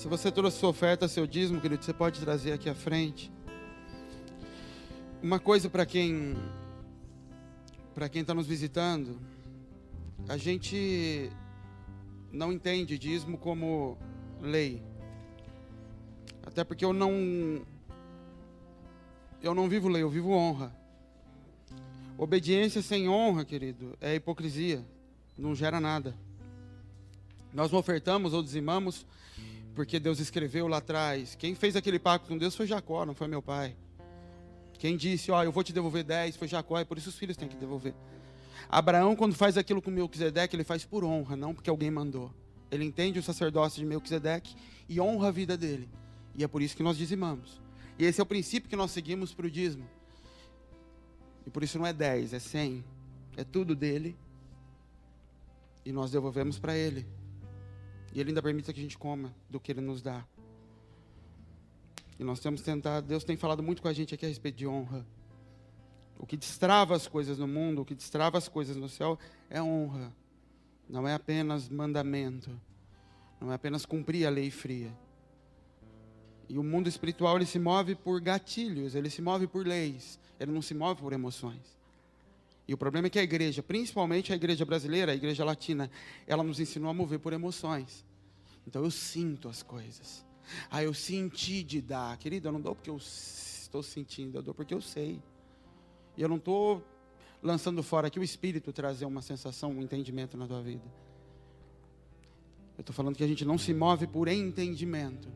Se você trouxe sua oferta, seu dízimo, querido, você pode trazer aqui à frente. Uma coisa para quem está nos visitando, a gente não entende dízimo como lei. Até porque eu não vivo lei, eu vivo honra. Obediência sem honra, querido, é hipocrisia. Não gera nada. Nós não ofertamos ou dizimamos porque Deus escreveu lá atrás. Quem fez aquele pacto com Deus foi Jacó, não foi meu pai. Quem disse, eu vou te devolver 10, foi Jacó, e por isso os filhos têm que devolver. Abraão, quando faz aquilo com Melquisedeque, ele faz por honra, não porque alguém mandou. Ele entende o sacerdócio de Melquisedeque e honra a vida dele. E é por isso que nós dizimamos. E esse é o princípio que nós seguimos para o dízimo. E por isso não é 10, é 100. É tudo dele. E nós devolvemos para ele. E ele ainda permite que a gente coma do que ele nos dá. E nós temos tentado, Deus tem falado muito com a gente aqui a respeito de honra. O que destrava as coisas no mundo, o que destrava as coisas no céu é honra. Não é apenas mandamento. Não é apenas cumprir a lei fria. E o mundo espiritual, ele se move por gatilhos, ele se move por leis. Ele não se move por emoções. E o problema é que a igreja, principalmente a igreja brasileira, a igreja latina, ela nos ensinou a mover por emoções. Então eu sinto as coisas. Eu senti de dar. Querido, eu não dou porque eu estou sentindo, eu dou porque eu sei. E eu não estou lançando fora aqui o Espírito trazer uma sensação, um entendimento na tua vida. Eu estou falando que a gente não se move por entendimento.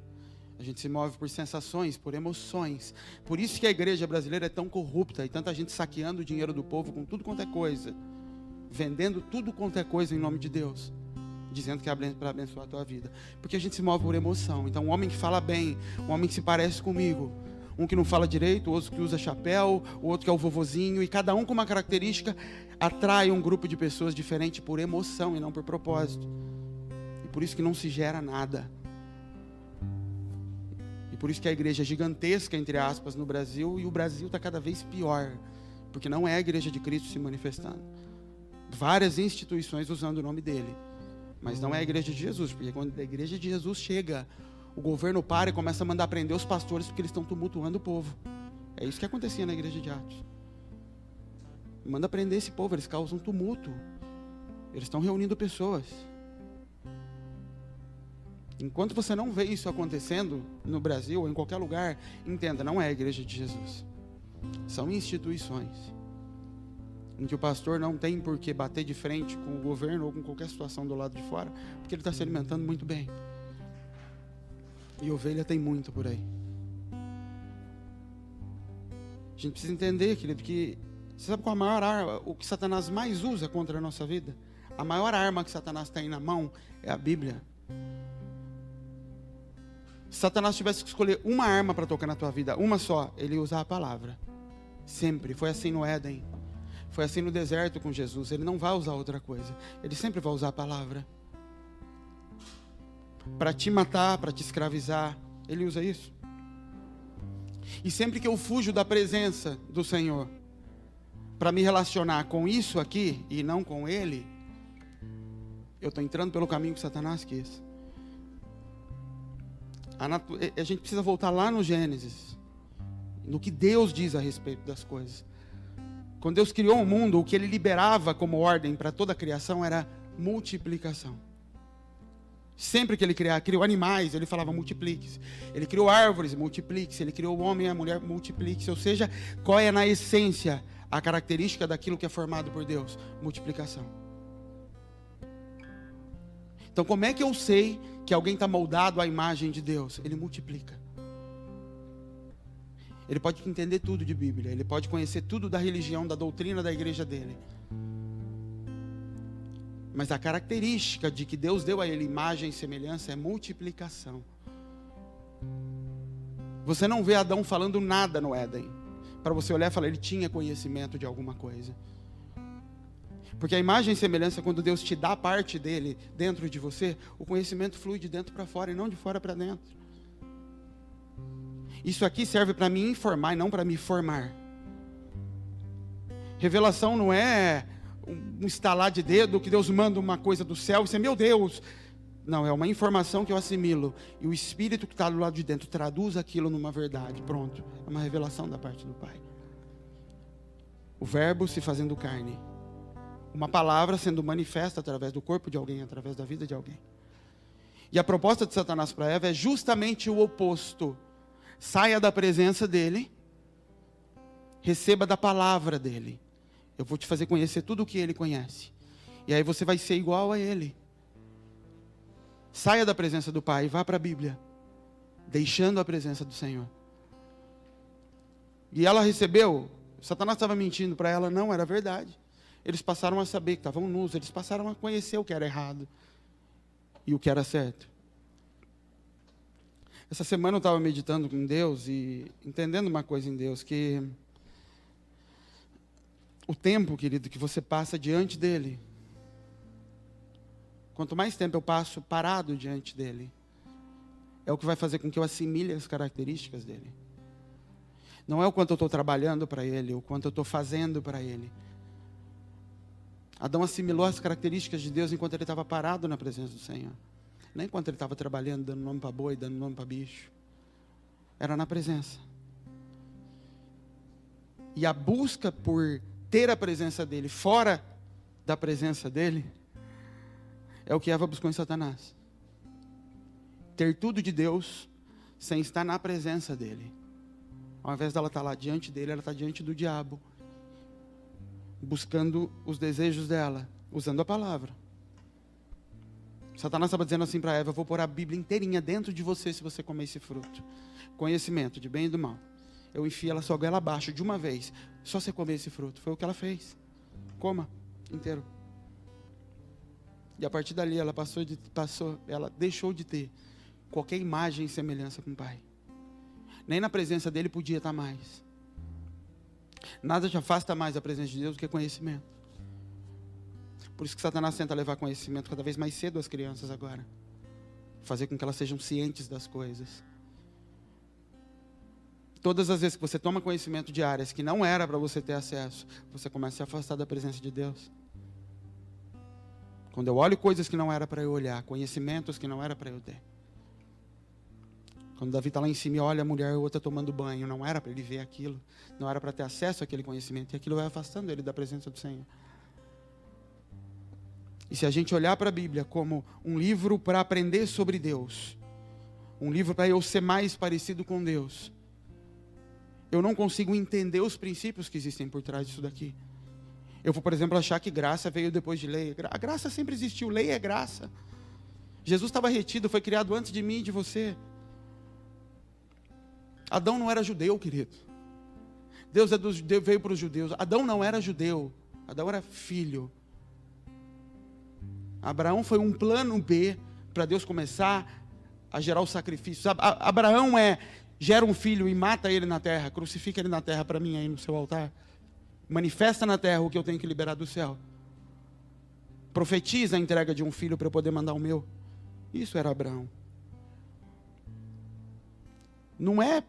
A gente se move por sensações, por emoções. Por isso que a igreja brasileira é tão corrupta e tanta gente saqueando o dinheiro do povo com tudo quanto é coisa. Vendendo tudo quanto é coisa em nome de Deus. Dizendo que é para abençoar a tua vida. Porque a gente se move por emoção. Então um homem que fala bem, um homem que se parece comigo, um que não fala direito, o outro que usa chapéu, o outro que é o vovozinho, e cada um com uma característica atrai um grupo de pessoas diferente por emoção e não por propósito. E por isso que não se gera nada. Por isso que a igreja é gigantesca, entre aspas, no Brasil, e o Brasil está cada vez pior, porque não é a igreja de Cristo se manifestando. Várias instituições usando o nome dele, mas não é a igreja de Jesus, porque quando a igreja de Jesus chega, o governo para e começa a mandar prender os pastores porque eles estão tumultuando o povo. É isso que acontecia na igreja de Atos. Manda prender esse povo, eles causam tumulto. Eles estão reunindo pessoas. Enquanto você não vê isso acontecendo no Brasil ou em qualquer lugar, entenda, não é a igreja de Jesus. São instituições em que o pastor não tem por que bater de frente com o governo ou com qualquer situação do lado de fora, porque ele está se alimentando muito bem. E ovelha tem muito por aí. A gente precisa entender, querido, que você sabe qual a maior arma, o que Satanás mais usa contra a nossa vida? A maior arma que Satanás tem na mão é a Bíblia. Se Satanás tivesse que escolher uma arma para tocar na tua vida, uma só, ele ia usar a palavra. Sempre. Foi assim no Éden. Foi assim no deserto com Jesus. Ele não vai usar outra coisa. Ele sempre vai usar a palavra. Para te matar, para te escravizar. Ele usa isso. E sempre que eu fujo da presença do Senhor, para me relacionar com isso aqui e não com Ele, eu estou entrando pelo caminho que Satanás quis. A gente precisa voltar lá no Gênesis, no que Deus diz a respeito das coisas. Quando Deus criou o mundo, o que Ele liberava como ordem para toda a criação era multiplicação. Sempre que Ele criou animais, Ele falava multiplique-se. Ele criou árvores, multiplique-se. Ele criou o homem e a mulher, multiplique-se. Ou seja, qual é na essência a característica daquilo que é formado por Deus? Multiplicação. Então como é que eu sei que alguém está moldado à imagem de Deus? Ele multiplica. Ele pode entender tudo de Bíblia. Ele pode conhecer tudo da religião, da doutrina da igreja dele. Mas a característica de que Deus deu a ele imagem e semelhança é multiplicação. Você não vê Adão falando nada no Éden. Para você olhar e falar, ele tinha conhecimento de alguma coisa. Porque a imagem e semelhança, quando Deus te dá parte dele dentro de você, o conhecimento flui de dentro para fora e não de fora para dentro. Isso aqui serve para me informar e não para me formar. Revelação não é um estalar de dedo que Deus manda uma coisa do céu e você, meu Deus. Não, é uma informação que eu assimilo. E o Espírito que está do lado de dentro traduz aquilo numa verdade. Pronto. É uma revelação da parte do Pai. O Verbo se fazendo carne. Uma palavra sendo manifesta através do corpo de alguém, através da vida de alguém. E a proposta de Satanás para Eva é justamente o oposto. Saia da presença dele. Receba da palavra dele. Eu vou te fazer conhecer tudo o que ele conhece. E aí você vai ser igual a ele. Saia da presença do Pai e vá para a Bíblia, deixando a presença do Senhor. E ela recebeu, Satanás estava mentindo para ela, não, era verdade. Eles passaram a saber que estavam nus, eles passaram a conhecer o que era errado e o que era certo. Essa semana eu estava meditando com Deus e entendendo uma coisa em Deus, que o tempo, querido, que você passa diante dele, quanto mais tempo eu passo parado diante dele, é o que vai fazer com que eu assimile as características dele. Não é o quanto eu estou trabalhando para ele, o quanto eu estou fazendo para ele. Adão assimilou as características de Deus enquanto ele estava parado na presença do Senhor. Nem enquanto ele estava trabalhando, dando nome para boi, dando nome para bicho. Era na presença. E a busca por ter a presença dele fora da presença dele é o que Eva buscou em Satanás. Ter tudo de Deus sem estar na presença dele. Ao invés dela estar lá diante dele, ela está diante do diabo, buscando os desejos dela, usando a palavra. Satanás estava dizendo assim para Eva: eu vou pôr a Bíblia inteirinha dentro de você se você comer esse fruto. Conhecimento de bem e do mal. Eu enfio ela só goela abaixo de uma vez. Só você comer esse fruto. Foi o que ela fez. Coma inteiro. E a partir dali ela ela deixou de ter qualquer imagem e semelhança com o Pai. Nem na presença dele podia estar mais. Nada te afasta mais da presença de Deus do que conhecimento. Por isso que Satanás tenta levar conhecimento cada vez mais cedo às crianças agora. Fazer com que elas sejam cientes das coisas. Todas as vezes que você toma conhecimento de áreas que não era para você ter acesso, você começa a se afastar da presença de Deus. Quando eu olho coisas que não era para eu olhar, conhecimentos que não era para eu ter. Quando Davi está lá em cima e olha a mulher e a outra tomando banho, não era para ele ver aquilo, não era para ter acesso àquele conhecimento, e aquilo vai afastando ele da presença do Senhor. E se a gente olhar para a Bíblia como um livro para aprender sobre Deus, um livro para eu ser mais parecido com Deus, eu não consigo entender os princípios que existem por trás disso daqui. Eu vou, por exemplo, achar que graça veio depois de lei. A graça sempre existiu, lei é graça. Jesus estava retido, foi criado antes de mim e de você. Adão não era judeu, querido. Deus veio para os judeus. Adão não era judeu, Adão era filho. Abraão foi um plano B para Deus começar a gerar o sacrifício. Abraão gera um filho e mata ele na terra, crucifica ele na terra para mim aí no seu altar. Manifesta na terra o que eu tenho que liberar do céu. Profetiza a entrega de um filho para eu poder mandar o meu. Isso era Abraão. Não é...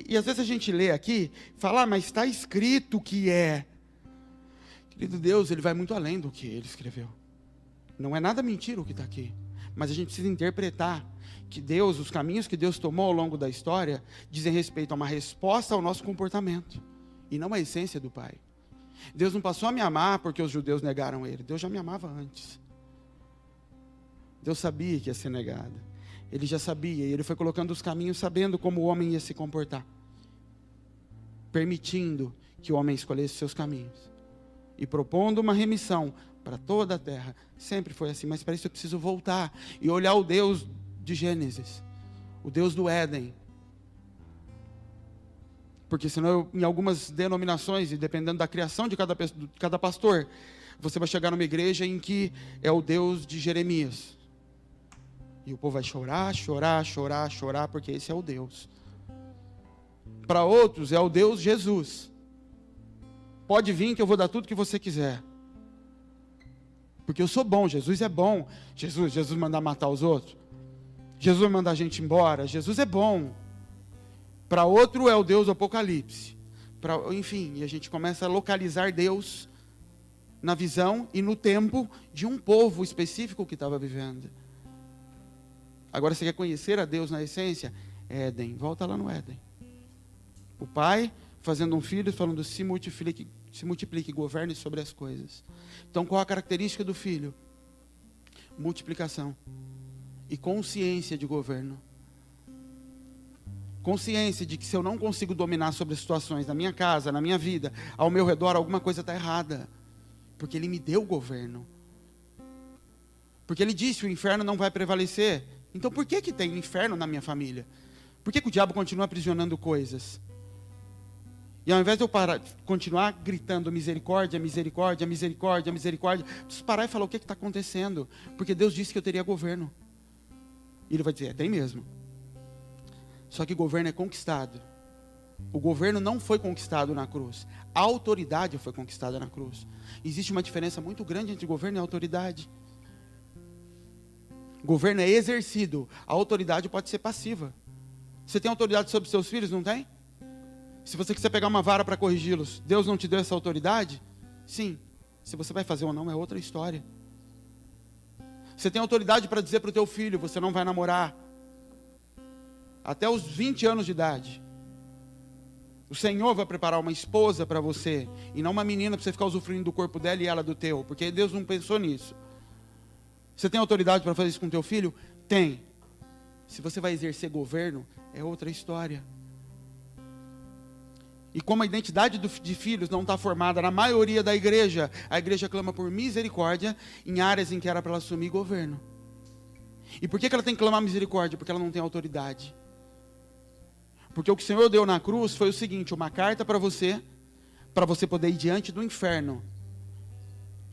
E às vezes a gente lê aqui, fala, mas está escrito que é. Querido Deus, ele vai muito além do que ele escreveu. Não é nada mentira o que está aqui. Mas a gente precisa interpretar que Deus, os caminhos que Deus tomou ao longo da história, dizem respeito a uma resposta ao nosso comportamento. E não a essência do Pai. Deus não passou a me amar porque os judeus negaram ele. Deus já me amava antes. Deus sabia que ia ser negado. Ele já sabia, e ele foi colocando os caminhos sabendo como o homem ia se comportar. Permitindo que o homem escolhesse seus caminhos. E propondo uma remissão para toda a terra. Sempre foi assim, mas para isso eu preciso voltar e olhar o Deus de Gênesis. O Deus do Éden. Porque senão, em algumas denominações, e dependendo da criação de cada pastor, você vai chegar numa igreja em que é o Deus de Jeremias. E o povo vai chorar, chorar, chorar, chorar, porque esse é o Deus. Para outros, é o Deus Jesus. Pode vir que eu vou dar tudo que você quiser. Porque eu sou bom, Jesus é bom. Jesus mandar matar os outros. Jesus vai mandar a gente embora. Jesus é bom. Para outro é o Deus do Apocalipse. Enfim, e a gente começa a localizar Deus na visão e no tempo de um povo específico que estava vivendo. Agora você quer conhecer a Deus na essência? Éden, volta lá no Éden. O pai fazendo um filho, falando se multiplique, governe sobre as coisas. Então qual a característica do filho? Multiplicação e consciência de governo. Consciência de que se eu não consigo dominar sobre as situações na minha casa, na minha vida, ao meu redor, alguma coisa está errada. Porque Ele me deu o governo. Porque Ele disse, o inferno não vai prevalecer. Então por que tem inferno na minha família? Por que o diabo continua aprisionando coisas? E ao invés de eu continuar gritando misericórdia, misericórdia, misericórdia, misericórdia, preciso parar e falar o que está acontecendo. Porque Deus disse que eu teria governo. E Ele vai dizer, tem mesmo. Só que governo é conquistado. O governo não foi conquistado na cruz. A autoridade foi conquistada na cruz. Existe uma diferença muito grande entre governo e autoridade. Governo é exercido. A autoridade pode ser passiva. Você tem autoridade sobre seus filhos, não tem? Se você quiser pegar uma vara para corrigi-los, Deus não te deu essa autoridade? Sim. Se você vai fazer ou não, é outra história. Você tem autoridade para dizer para o teu filho, você não vai namorar até os 20 anos de idade. O Senhor vai preparar uma esposa para você, e não uma menina para você ficar usufruindo do corpo dela e ela do teu, porque Deus não pensou nisso. Você tem autoridade para fazer isso com o teu filho? Tem. Se você vai exercer governo, é outra história. E como a identidade de filhos não está formada na maioria da igreja, a igreja clama por misericórdia em áreas em que era para ela assumir governo. E por que ela tem que clamar misericórdia? Porque ela não tem autoridade. Porque o que o Senhor deu na cruz foi o seguinte, uma carta para você poder ir diante do inferno,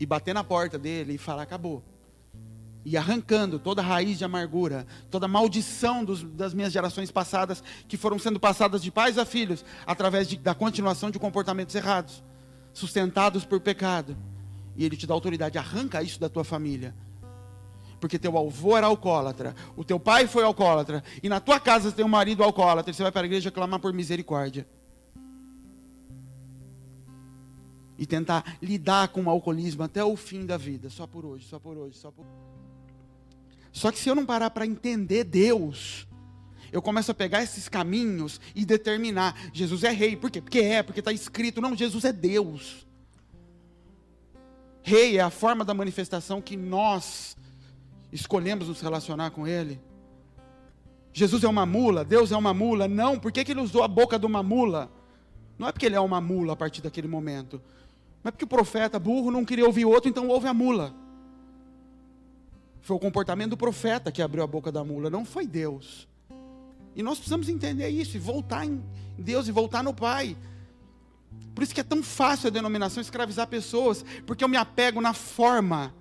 e bater na porta dele e falar, acabou. E arrancando toda a raiz de amargura, toda a maldição das minhas gerações passadas, que foram sendo passadas de pais a filhos, através da continuação de comportamentos errados, sustentados por pecado. E Ele te dá autoridade, arranca isso da tua família. Porque teu avô era alcoólatra, o teu pai foi alcoólatra, e na tua casa tem um marido alcoólatra, e você vai para a igreja clamar por misericórdia. E tentar lidar com o alcoolismo até o fim da vida, só por hoje, só por hoje, só por... Só que se eu não parar para entender Deus, eu começo a pegar esses caminhos e determinar, Jesus é rei, por quê? Porque está escrito, não, Jesus é Deus. Rei é a forma da manifestação que nós escolhemos nos relacionar com Ele. Jesus é uma mula, Deus é uma mula, não, por que Ele usou a boca de uma mula? Não é porque Ele é uma mula a partir daquele momento, mas porque o profeta burro não queria ouvir outro, então ouve a mula. Foi o comportamento do profeta que abriu a boca da mula, não foi Deus. E nós precisamos entender isso, e voltar em Deus, e voltar no Pai. Por isso que é tão fácil a denominação escravizar pessoas, porque eu me apego na forma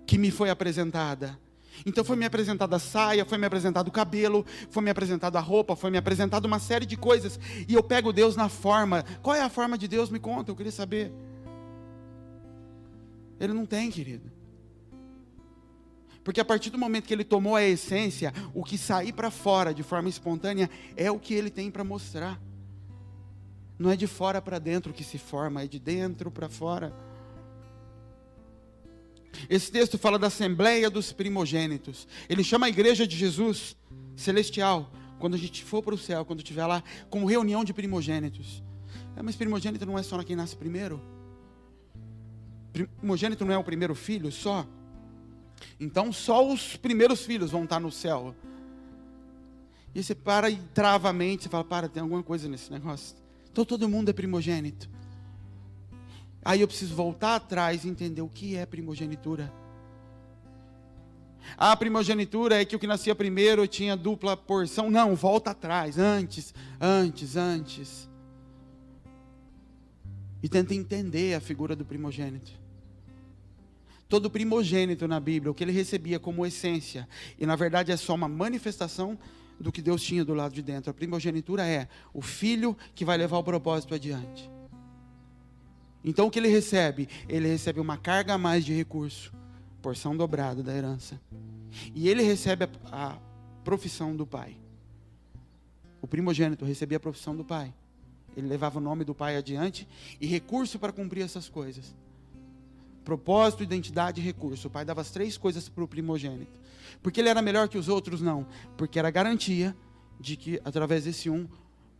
que me foi apresentada. Então foi me apresentada a saia, foi me apresentado o cabelo, foi me apresentado a roupa, foi me apresentado uma série de coisas, e eu pego Deus na forma. Qual é a forma de Deus? Me conta, eu queria saber. Ele não tem, querido. Porque a partir do momento que Ele tomou a essência, o que sair para fora de forma espontânea é o que Ele tem para mostrar. Não é de fora para dentro que se forma, é de dentro para fora. Esse texto fala da Assembleia dos Primogênitos. Ele chama a igreja de Jesus celestial, quando a gente for para o céu, quando estiver lá, como reunião de primogênitos. Mas primogênito não é só quem nasce primeiro? Primogênito não é o primeiro filho só? Então só os primeiros filhos vão estar no céu. E você para e trava a mente, você fala, tem alguma coisa nesse negócio. Então todo mundo é primogênito. Aí eu preciso voltar atrás e entender o que é primogenitura. A primogenitura é que o que nascia primeiro tinha dupla porção. Não, volta atrás, antes. E tenta entender a figura do primogênito. Todo primogênito na Bíblia, o que ele recebia como essência, e na verdade é só uma manifestação do que Deus tinha do lado de dentro. A primogenitura é o filho que vai levar o propósito adiante. Então o que ele recebe? Ele recebe uma carga a mais de recurso, porção dobrada da herança. E ele recebe a profissão do pai. O primogênito recebia a profissão do pai. Ele levava o nome do pai adiante e recurso para cumprir essas coisas. Propósito, identidade e recurso. O pai dava as 3 coisas para o primogênito. Porque ele era melhor que os outros? Não. Porque era garantia de que, através desse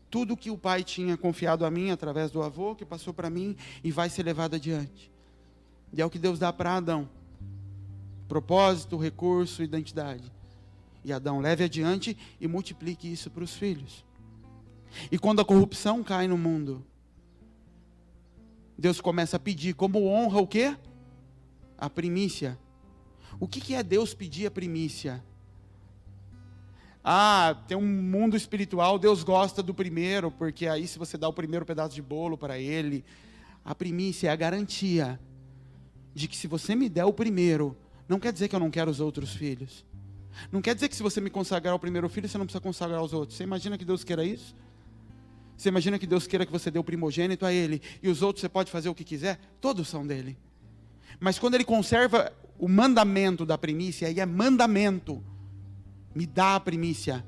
tudo que o pai tinha confiado a mim, através do avô, que passou para mim, e vai ser levado adiante. E é o que Deus dá para Adão. Propósito, recurso, identidade. E Adão leve adiante e multiplique isso para os filhos. E quando a corrupção cai no mundo, Deus começa a pedir como honra o quê? A primícia. O que é Deus pedir a primícia? Tem um mundo espiritual, Deus gosta do primeiro, porque aí se você dá o primeiro pedaço de bolo para ele, a primícia é a garantia de que se você me der o primeiro, não quer dizer que eu não quero os outros filhos. Não quer dizer que se você me consagrar o primeiro filho, você não precisa consagrar os outros. Você imagina que Deus queira isso? Você imagina que Deus queira que você dê o primogênito a ele, e os outros você pode fazer o que quiser? Todos são dele. Mas quando ele conserva o mandamento da primícia, aí é mandamento, me dá a primícia.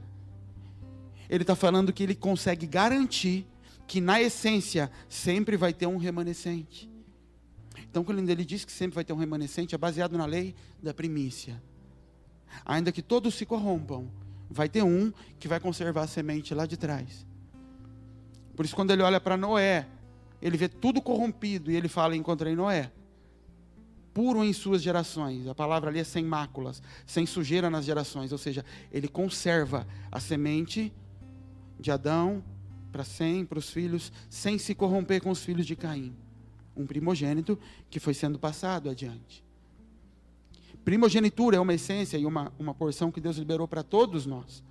Ele está falando que ele consegue garantir que na essência sempre vai ter um remanescente. Então quando ele diz que sempre vai ter um remanescente, é baseado na lei da primícia. Ainda que todos se corrompam, vai ter um que vai conservar a semente lá de trás. Por isso quando ele olha para Noé, ele vê tudo corrompido e ele fala: encontrei Noé, puro em suas gerações. A palavra ali é sem máculas, sem sujeira nas gerações. Ou seja, ele conserva a semente de Adão para os filhos, sem se corromper com os filhos de Caim. Um primogênito que foi sendo passado adiante. Primogenitura é uma essência e uma porção que Deus liberou para todos nós.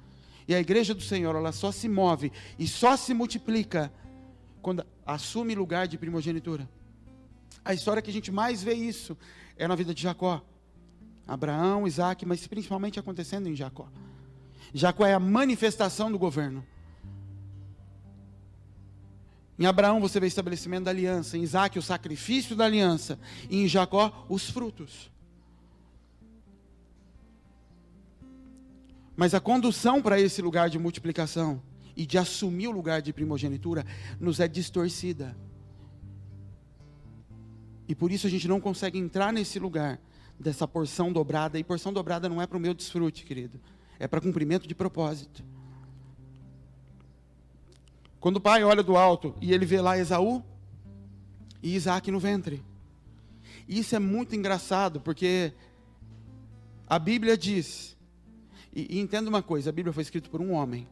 E a igreja do Senhor, ela só se move e só se multiplica quando assume lugar de primogenitura. A história que a gente mais vê isso é na vida de Jacó. Abraão, Isaac, mas principalmente acontecendo em Jacó. Jacó é a manifestação do governo. Em Abraão você vê o estabelecimento da aliança, em Isaac o sacrifício da aliança, e em Jacó os frutos. Mas a condução para esse lugar de multiplicação e de assumir o lugar de primogenitura nos é distorcida. E por isso a gente não consegue entrar nesse lugar dessa porção dobrada. E porção dobrada não é para o meu desfrute, querido. É para cumprimento de propósito. Quando o pai olha do alto e ele vê lá Esaú e Isaac no ventre. E isso é muito engraçado, porque a Bíblia diz, e entenda uma coisa, a Bíblia foi escrita por um homem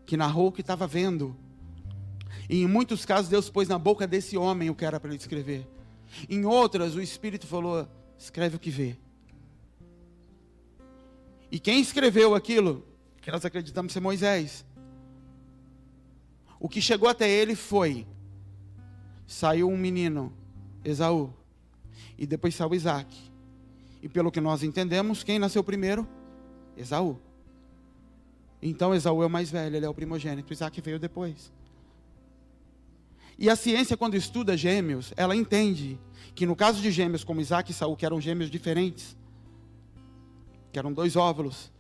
que narrou o que estava vendo. E em muitos casos Deus pôs na boca desse homem o que era para ele escrever. Em outras o Espírito falou: escreve o que vê. E quem escreveu aquilo, que nós acreditamos ser Moisés, o que chegou até ele foi: saiu um menino, Esaú, e depois saiu Isaac. E pelo que nós entendemos, quem nasceu primeiro? Esaú. Então Esaú é o mais velho, ele é o primogênito, Isaac veio depois. E a ciência, quando estuda gêmeos, ela entende que no caso de gêmeos como Isaac e Esaú, que eram gêmeos diferentes, que eram 2 óvulos,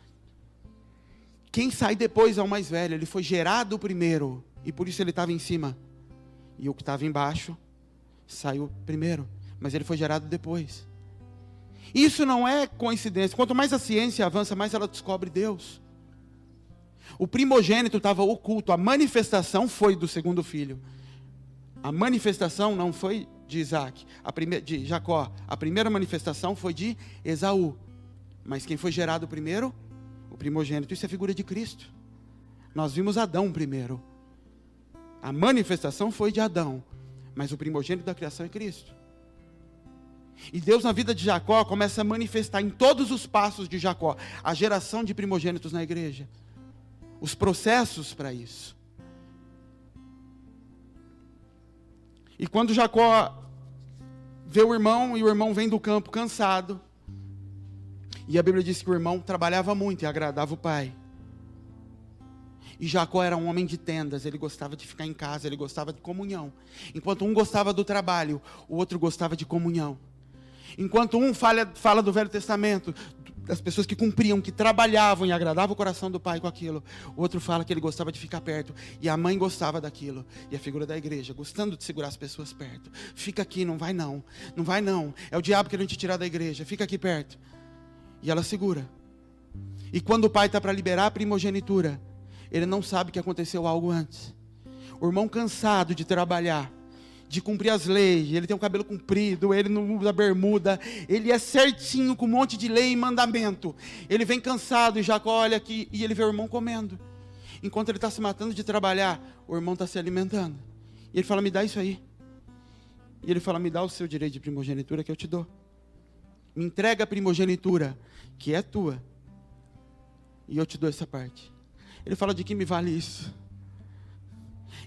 quem sai depois é o mais velho. Ele foi gerado primeiro, e por isso ele estava em cima. E o que estava embaixo saiu primeiro, mas ele foi gerado depois. Isso não é coincidência. Quanto mais a ciência avança, mais ela descobre Deus. O primogênito estava oculto, a manifestação foi do segundo filho. A manifestação não foi de Isaac, de Jacó. A primeira manifestação foi de Esaú. Mas quem foi gerado primeiro? O primogênito. Isso é figura de Cristo. Nós vimos Adão primeiro. A manifestação foi de Adão, mas o primogênito da criação é Cristo. E Deus na vida de Jacó começa a manifestar em todos os passos de Jacó a geração de primogênitos na igreja. Os processos para isso. E quando Jacó vê o irmão, e o irmão vem do campo cansado, e a Bíblia diz que o irmão trabalhava muito e agradava o pai. E Jacó era um homem de tendas, ele gostava de ficar em casa, ele gostava de comunhão. Enquanto um gostava do trabalho, o outro gostava de comunhão. Enquanto um fala do Velho Testamento, das pessoas que cumpriam, que trabalhavam e agradavam o coração do pai com aquilo. O outro fala que ele gostava de ficar perto. E a mãe gostava daquilo. E a figura da igreja, gostando de segurar as pessoas perto. Fica aqui, não vai não. Não vai não. É o diabo querendo te tirar da igreja. Fica aqui perto. E ela segura. E quando o pai está para liberar a primogenitura, ele não sabe que aconteceu algo antes. O irmão cansado de trabalhar, de cumprir as leis, ele tem o cabelo comprido, ele não usa bermuda, ele é certinho com um monte de lei e mandamento. Ele vem cansado e Jacó olha aqui e ele vê o irmão comendo. Enquanto ele está se matando de trabalhar, o irmão está se alimentando. E ele fala, me dá isso aí. E ele fala, me dá o seu direito de primogenitura que eu te dou. Me entrega a primogenitura, que é tua. E eu te dou essa parte. Ele fala, de que me vale isso?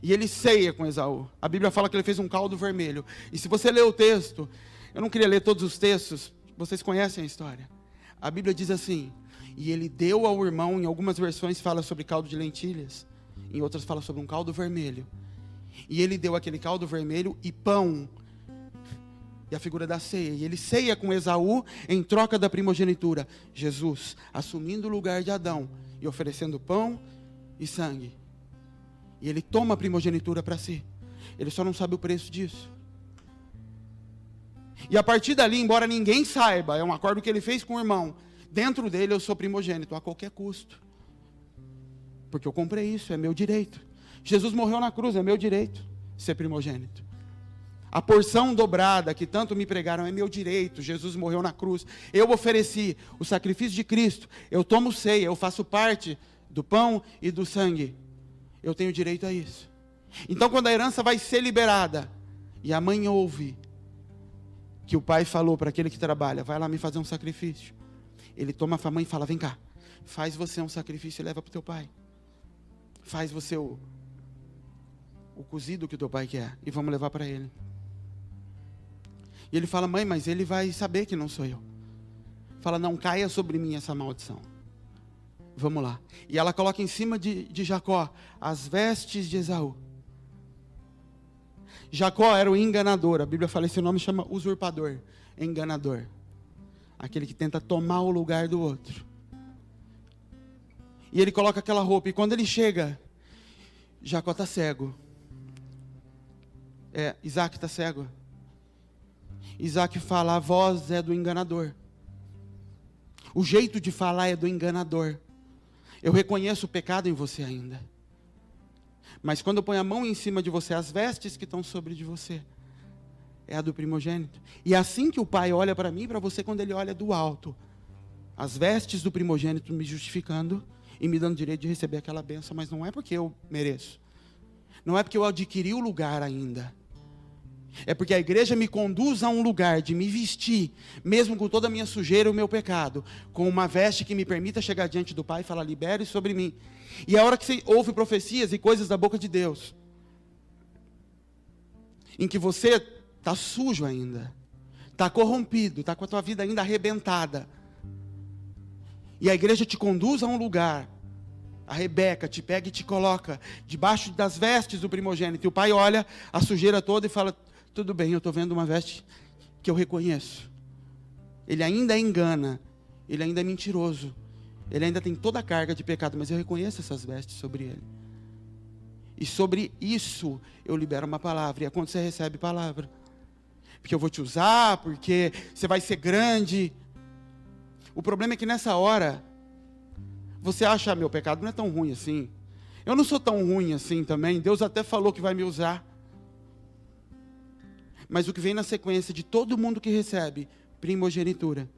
E ele ceia com Esaú. A Bíblia fala que ele fez um caldo vermelho. E se você ler o texto, eu não queria ler todos os textos, vocês conhecem a história. A Bíblia diz assim, e ele deu ao irmão, em algumas versões fala sobre caldo de lentilhas, em outras fala sobre um caldo vermelho. E ele deu aquele caldo vermelho e pão, e a figura da ceia. E ele ceia com Esaú em troca da primogenitura. Jesus assumindo o lugar de Adão e oferecendo pão e sangue. E ele toma a primogenitura para si. Ele só não sabe o preço disso. E a partir dali, embora ninguém saiba, é um acordo que ele fez com o irmão. Dentro dele eu sou primogênito, a qualquer custo. Porque eu comprei isso, é meu direito. Jesus morreu na cruz, é meu direito ser primogênito. A porção dobrada que tanto me pregaram é meu direito. Jesus morreu na cruz. Eu ofereci o sacrifício de Cristo. Eu tomo ceia, eu faço parte do pão e do sangue. Eu tenho direito a isso. Então, quando a herança vai ser liberada, e a mãe ouve que o pai falou para aquele que trabalha, vai lá me fazer um sacrifício. Ele toma a mãe e fala, vem cá, faz você um sacrifício e leva para o teu pai. Faz você o cozido que o teu pai quer, e vamos levar para ele. E ele fala, mãe, mas ele vai saber que não sou eu. Fala, não caia sobre mim essa maldição. Vamos lá. E ela coloca em cima de Jacó as vestes de Esaú. Jacó era o enganador. A Bíblia fala, esse nome chama usurpador. Enganador. Aquele que tenta tomar o lugar do outro. E ele coloca aquela roupa. E quando ele chega, Jacó está cego. Isaac está cego. Isaac fala, a voz é do enganador. O jeito de falar é do enganador. Eu reconheço o pecado em você ainda. Mas quando eu ponho a mão em cima de você, as vestes que estão sobre de você, é a do primogênito. E é assim que o pai olha para mim e para você quando ele olha do alto. As vestes do primogênito me justificando e me dando direito de receber aquela bênção, mas não é porque eu mereço. Não é porque eu adquiri o lugar ainda. É porque a igreja me conduz a um lugar de me vestir, mesmo com toda a minha sujeira e o meu pecado, com uma veste que me permita chegar diante do Pai e falar, libere sobre mim. E é a hora que você ouve profecias e coisas da boca de Deus, em que você está sujo ainda, está corrompido, está com a tua vida ainda arrebentada, e a igreja te conduz a um lugar, a Rebeca te pega e te coloca debaixo das vestes do primogênito, e o pai olha a sujeira toda e fala, tudo bem, eu estou vendo uma veste que eu reconheço. Ele ainda engana, ele ainda é mentiroso, ele ainda tem toda a carga de pecado, mas eu reconheço essas vestes sobre ele. E sobre isso eu libero uma palavra, e é quando você recebe palavra. Porque eu vou te usar, porque você vai ser grande. O problema é que nessa hora, você acha, meu pecado não é tão ruim assim. Eu não sou tão ruim assim também, Deus até falou que vai me usar. Mas o que vem na sequência de todo mundo que recebe primogenitura,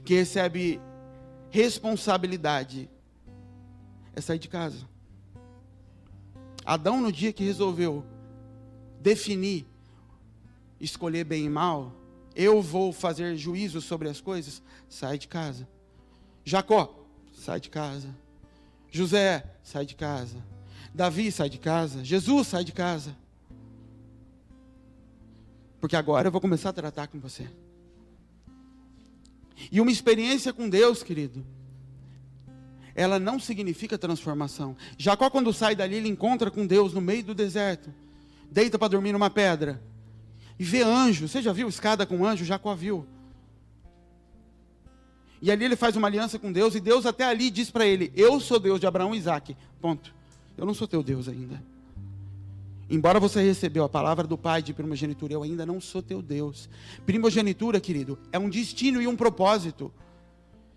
que recebe responsabilidade, é sair de casa. Adão, no dia que resolveu definir, escolher bem e mal, eu vou fazer juízo sobre as coisas, sai de casa. Jacó, sai de casa. José, sai de casa. Davi, sai de casa. Jesus, sai de casa. Porque agora eu vou começar a tratar com você. E uma experiência com Deus, querido, ela não significa transformação. Jacó, quando sai dali, ele encontra com Deus no meio do deserto. Deita para dormir numa pedra. E vê anjo. Você já viu escada com anjo? Jacó viu. E ali ele faz uma aliança com Deus, e Deus até ali diz para ele: eu sou Deus de Abraão e Isaque, ponto. Eu não sou teu Deus ainda. Embora você recebeu a palavra do Pai de primogenitura, eu ainda não sou teu Deus. Primogenitura, querido, é um destino e um propósito.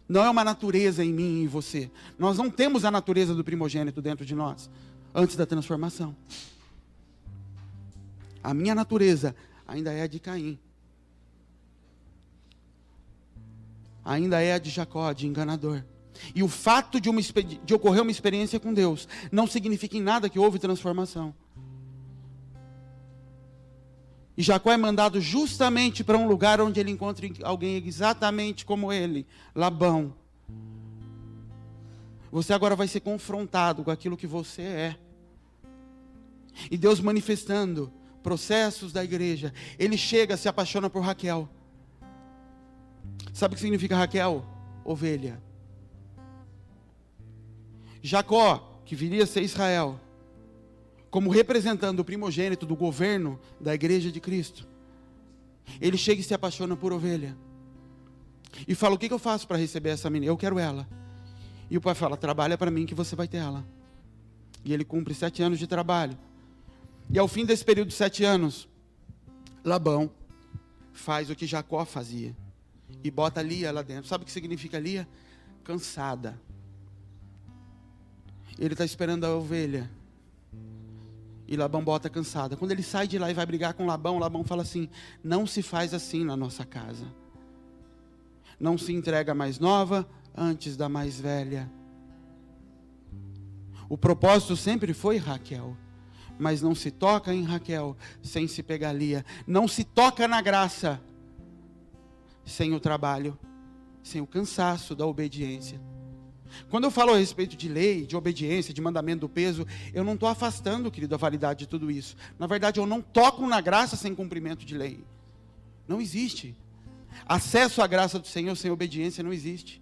Não é uma natureza em mim e em você. Nós não temos a natureza do primogênito dentro de nós, antes da transformação. A minha natureza ainda é a de Caim. Ainda é a de Jacó, de enganador. E o fato de ocorrer uma experiência com Deus não significa em nada que houve transformação. E Jacó é mandado justamente para um lugar onde ele encontra alguém exatamente como ele, Labão. Você agora vai ser confrontado com aquilo que você é. E Deus manifestando processos da igreja. Ele chega, se apaixona por Raquel. Sabe o que significa Raquel? Ovelha. Jacó, que viria a ser Israel, como representando o primogênito do governo da igreja de Cristo, ele chega e se apaixona por ovelha. E fala: o que eu faço para receber essa menina? Eu quero ela. E o pai fala: trabalha para mim que você vai ter ela. E ele cumpre 7 anos de trabalho. E ao fim desse período de 7 anos, Labão faz o que Jacó fazia. E bota Lia lá dentro. Sabe o que significa Lia? Cansada. Ele está esperando a ovelha. E Labão bota cansada. Quando ele sai de lá e vai brigar com Labão, Labão fala assim: não se faz assim na nossa casa. Não se entrega a mais nova antes da mais velha. O propósito sempre foi Raquel. Mas não se toca em Raquel sem se pegar Lia. Não se toca na graça sem o trabalho, sem o cansaço da obediência. Quando eu falo a respeito de lei, de obediência, de mandamento do peso, eu não estou afastando, querido, a validade de tudo isso. Na verdade, eu não toco na graça sem cumprimento de lei. Não existe. Acesso à graça do Senhor sem obediência não existe.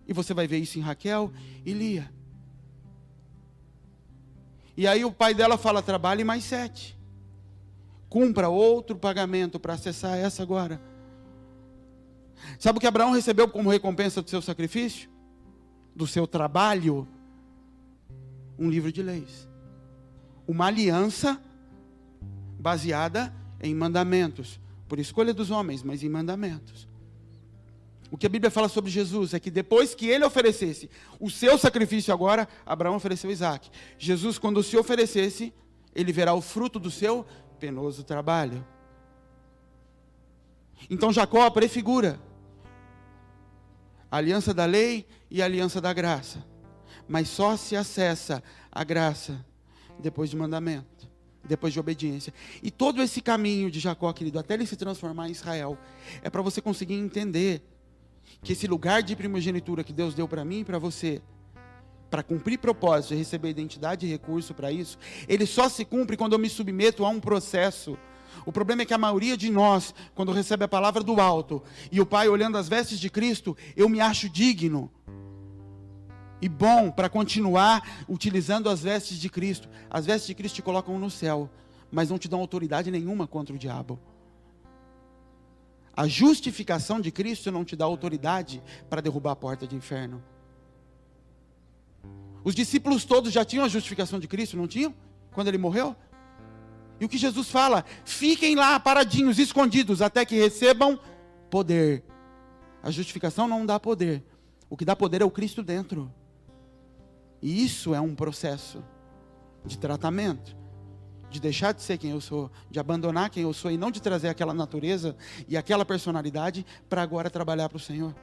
E você vai ver isso em Raquel e Lia. E aí o pai dela fala: trabalhe mais 7. Cumpra outro pagamento para acessar essa agora. Sabe o que Abraão recebeu como recompensa do seu sacrifício? Do seu trabalho? Um livro de leis. Uma aliança baseada em mandamentos. Por escolha dos homens, mas em mandamentos. O que a Bíblia fala sobre Jesus é que depois que ele oferecesse o seu sacrifício agora, Abraão ofereceu Isaque. Jesus, quando se oferecesse, ele verá o fruto do seu penoso trabalho. Então Jacó prefigura a aliança da lei e a aliança da graça. Mas só se acessa a graça depois de mandamento, depois de obediência. E todo esse caminho de Jacó, querido, até ele se transformar em Israel, é para você conseguir entender que esse lugar de primogenitura que Deus deu para mim e para você, para cumprir propósito e receber identidade e recurso para isso, ele só se cumpre quando eu me submeto a um processo. O problema é que a maioria de nós, quando recebe a palavra do alto, e o Pai olhando as vestes de Cristo, eu me acho digno e bom para continuar utilizando as vestes de Cristo. As vestes de Cristo te colocam no céu, mas não te dão autoridade nenhuma contra o diabo. A justificação de Cristo não te dá autoridade para derrubar a porta do inferno. Os discípulos todos já tinham a justificação de Cristo, não tinham? Quando ele morreu? E o que Jesus fala? Fiquem lá paradinhos, escondidos, até que recebam poder. A justificação não dá poder. O que dá poder é o Cristo dentro. E isso é um processo de tratamento. De deixar de ser quem eu sou, de abandonar quem eu sou e não de trazer aquela natureza e aquela personalidade para agora trabalhar para o Senhor,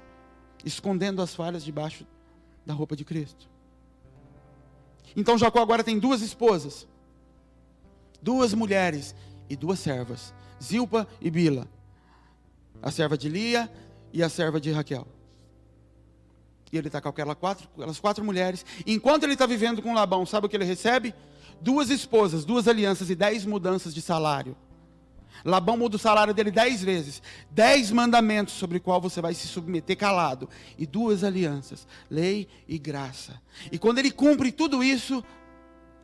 escondendo as falhas debaixo da roupa de Cristo. Então Jacó agora tem 2 esposas, 2 mulheres e 2 servas, Zilpa e Bila, a serva de Lia e a serva de Raquel. E ele está com aquelas 4 mulheres. Enquanto ele está vivendo com Labão, sabe o que ele recebe? 2 esposas, 2 alianças e 10 mudanças de salário. Labão muda o salário dele 10 vezes. 10 mandamentos sobre o qual você vai se submeter calado. E 2 alianças, lei e graça. E quando ele cumpre tudo isso,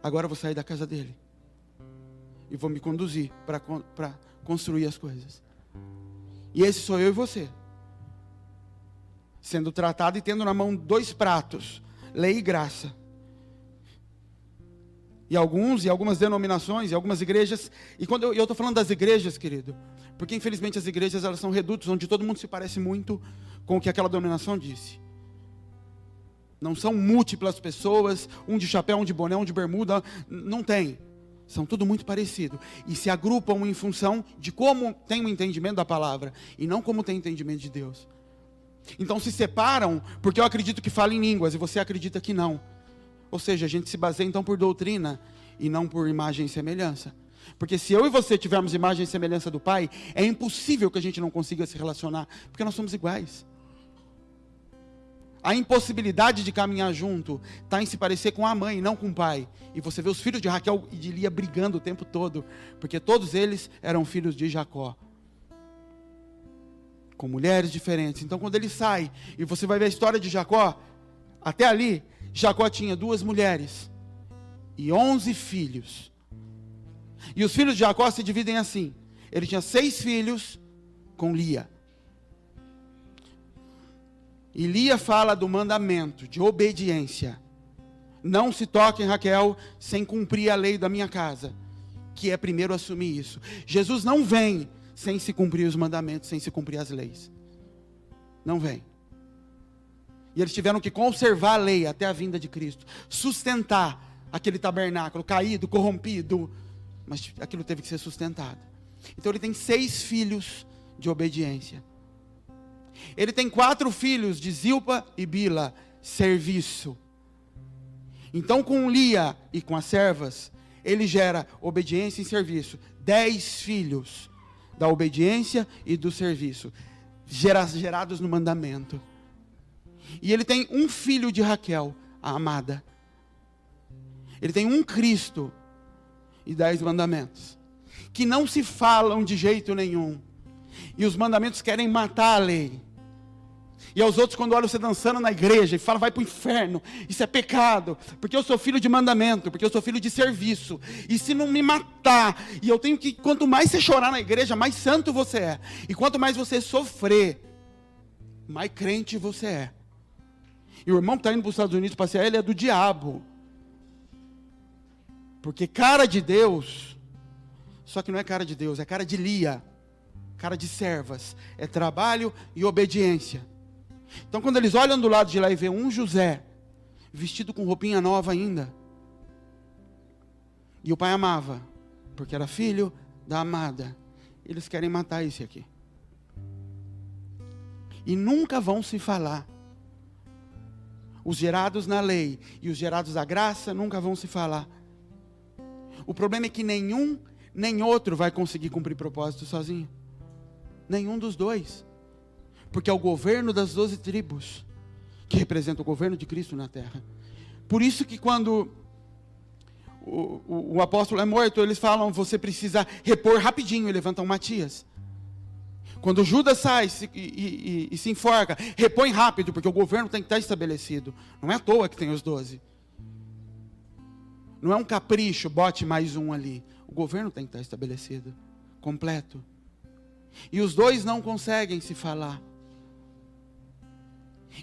agora eu vou sair da casa dele. E vou me conduzir para construir as coisas. E esse sou eu e você. sendo tratado e tendo na mão 2 pratos, lei e graça. E algumas denominações, e algumas igrejas, e quando eu estou falando das igrejas, querido, porque infelizmente as igrejas elas são redutos, onde todo mundo se parece muito com o que aquela denominação disse. Não são múltiplas pessoas, um de chapéu, um de boné, um de bermuda, não tem. São tudo muito parecido. E se agrupam em função de como tem o entendimento da palavra, e não como tem o entendimento de Deus. Então se separam, porque eu acredito que fala em línguas, e você acredita que não. Ou seja, a gente se baseia então por doutrina, e não por imagem e semelhança. Porque se eu e você tivermos imagem e semelhança do Pai, é impossível que a gente não consiga se relacionar, porque nós somos iguais. A impossibilidade de caminhar junto está em se parecer com a mãe, não com o pai. E você vê os filhos de Raquel e de Lia brigando o tempo todo, porque todos eles eram filhos de Jacó, com mulheres diferentes. Então quando ele sai, e você vai ver a história de Jacó, até ali, Jacó tinha 2 mulheres e 11 filhos. E os filhos de Jacó se dividem assim: ele tinha 6 filhos com Lia. E Lia fala do mandamento de obediência. Não se toque em Raquel sem cumprir a lei da minha casa, que é primeiro assumir isso. Jesus não vem sem se cumprir os mandamentos, sem se cumprir as leis. Não vem. E eles tiveram que conservar a lei até a vinda de Cristo, sustentar aquele tabernáculo caído, corrompido, mas aquilo teve que ser sustentado. Então ele tem 6 filhos de obediência. Ele tem 4 filhos de Zilpa e Bila, serviço. Então com Lia e com as servas, ele gera obediência e serviço. 10 filhos da obediência e do serviço, gerados no mandamento. E ele tem um filho de Raquel, a amada. Ele tem um Cristo e 10 mandamentos, que não se falam de jeito nenhum. E os mandamentos querem matar a lei. E aos outros, quando olham você dançando na igreja e falam, vai para o inferno, isso é pecado, porque eu sou filho de mandamento, porque eu sou filho de serviço, e se não me matar, e eu tenho que, quanto mais você chorar na igreja, mais santo você é, e quanto mais você sofrer, mais crente você é. E o irmão que está indo para os Estados Unidos passear, ele é do diabo, porque cara de Deus, só que não é cara de Deus, é cara de Lia, cara de servas, é trabalho e obediência. Então quando eles olham do lado de lá e vê um José, vestido com roupinha nova ainda, e o pai amava, porque era filho da amada, eles querem matar esse aqui. E nunca vão se falar. Os gerados na lei e os gerados da graça nunca vão se falar. O problema é que nenhum nem outro vai conseguir cumprir propósito sozinho. Nenhum dos dois. Porque é o governo das 12 tribos que representa o governo de Cristo na terra. Por isso que quando o apóstolo é morto, eles falam, você precisa repor rapidinho, e levantam Matias. Quando Judas sai e se enforca, repõe rápido, porque o governo tem que estar estabelecido. Não é à toa que tem os 12. Não é um capricho, bote mais um ali. O governo tem que estar estabelecido, completo. E os dois não conseguem se falar.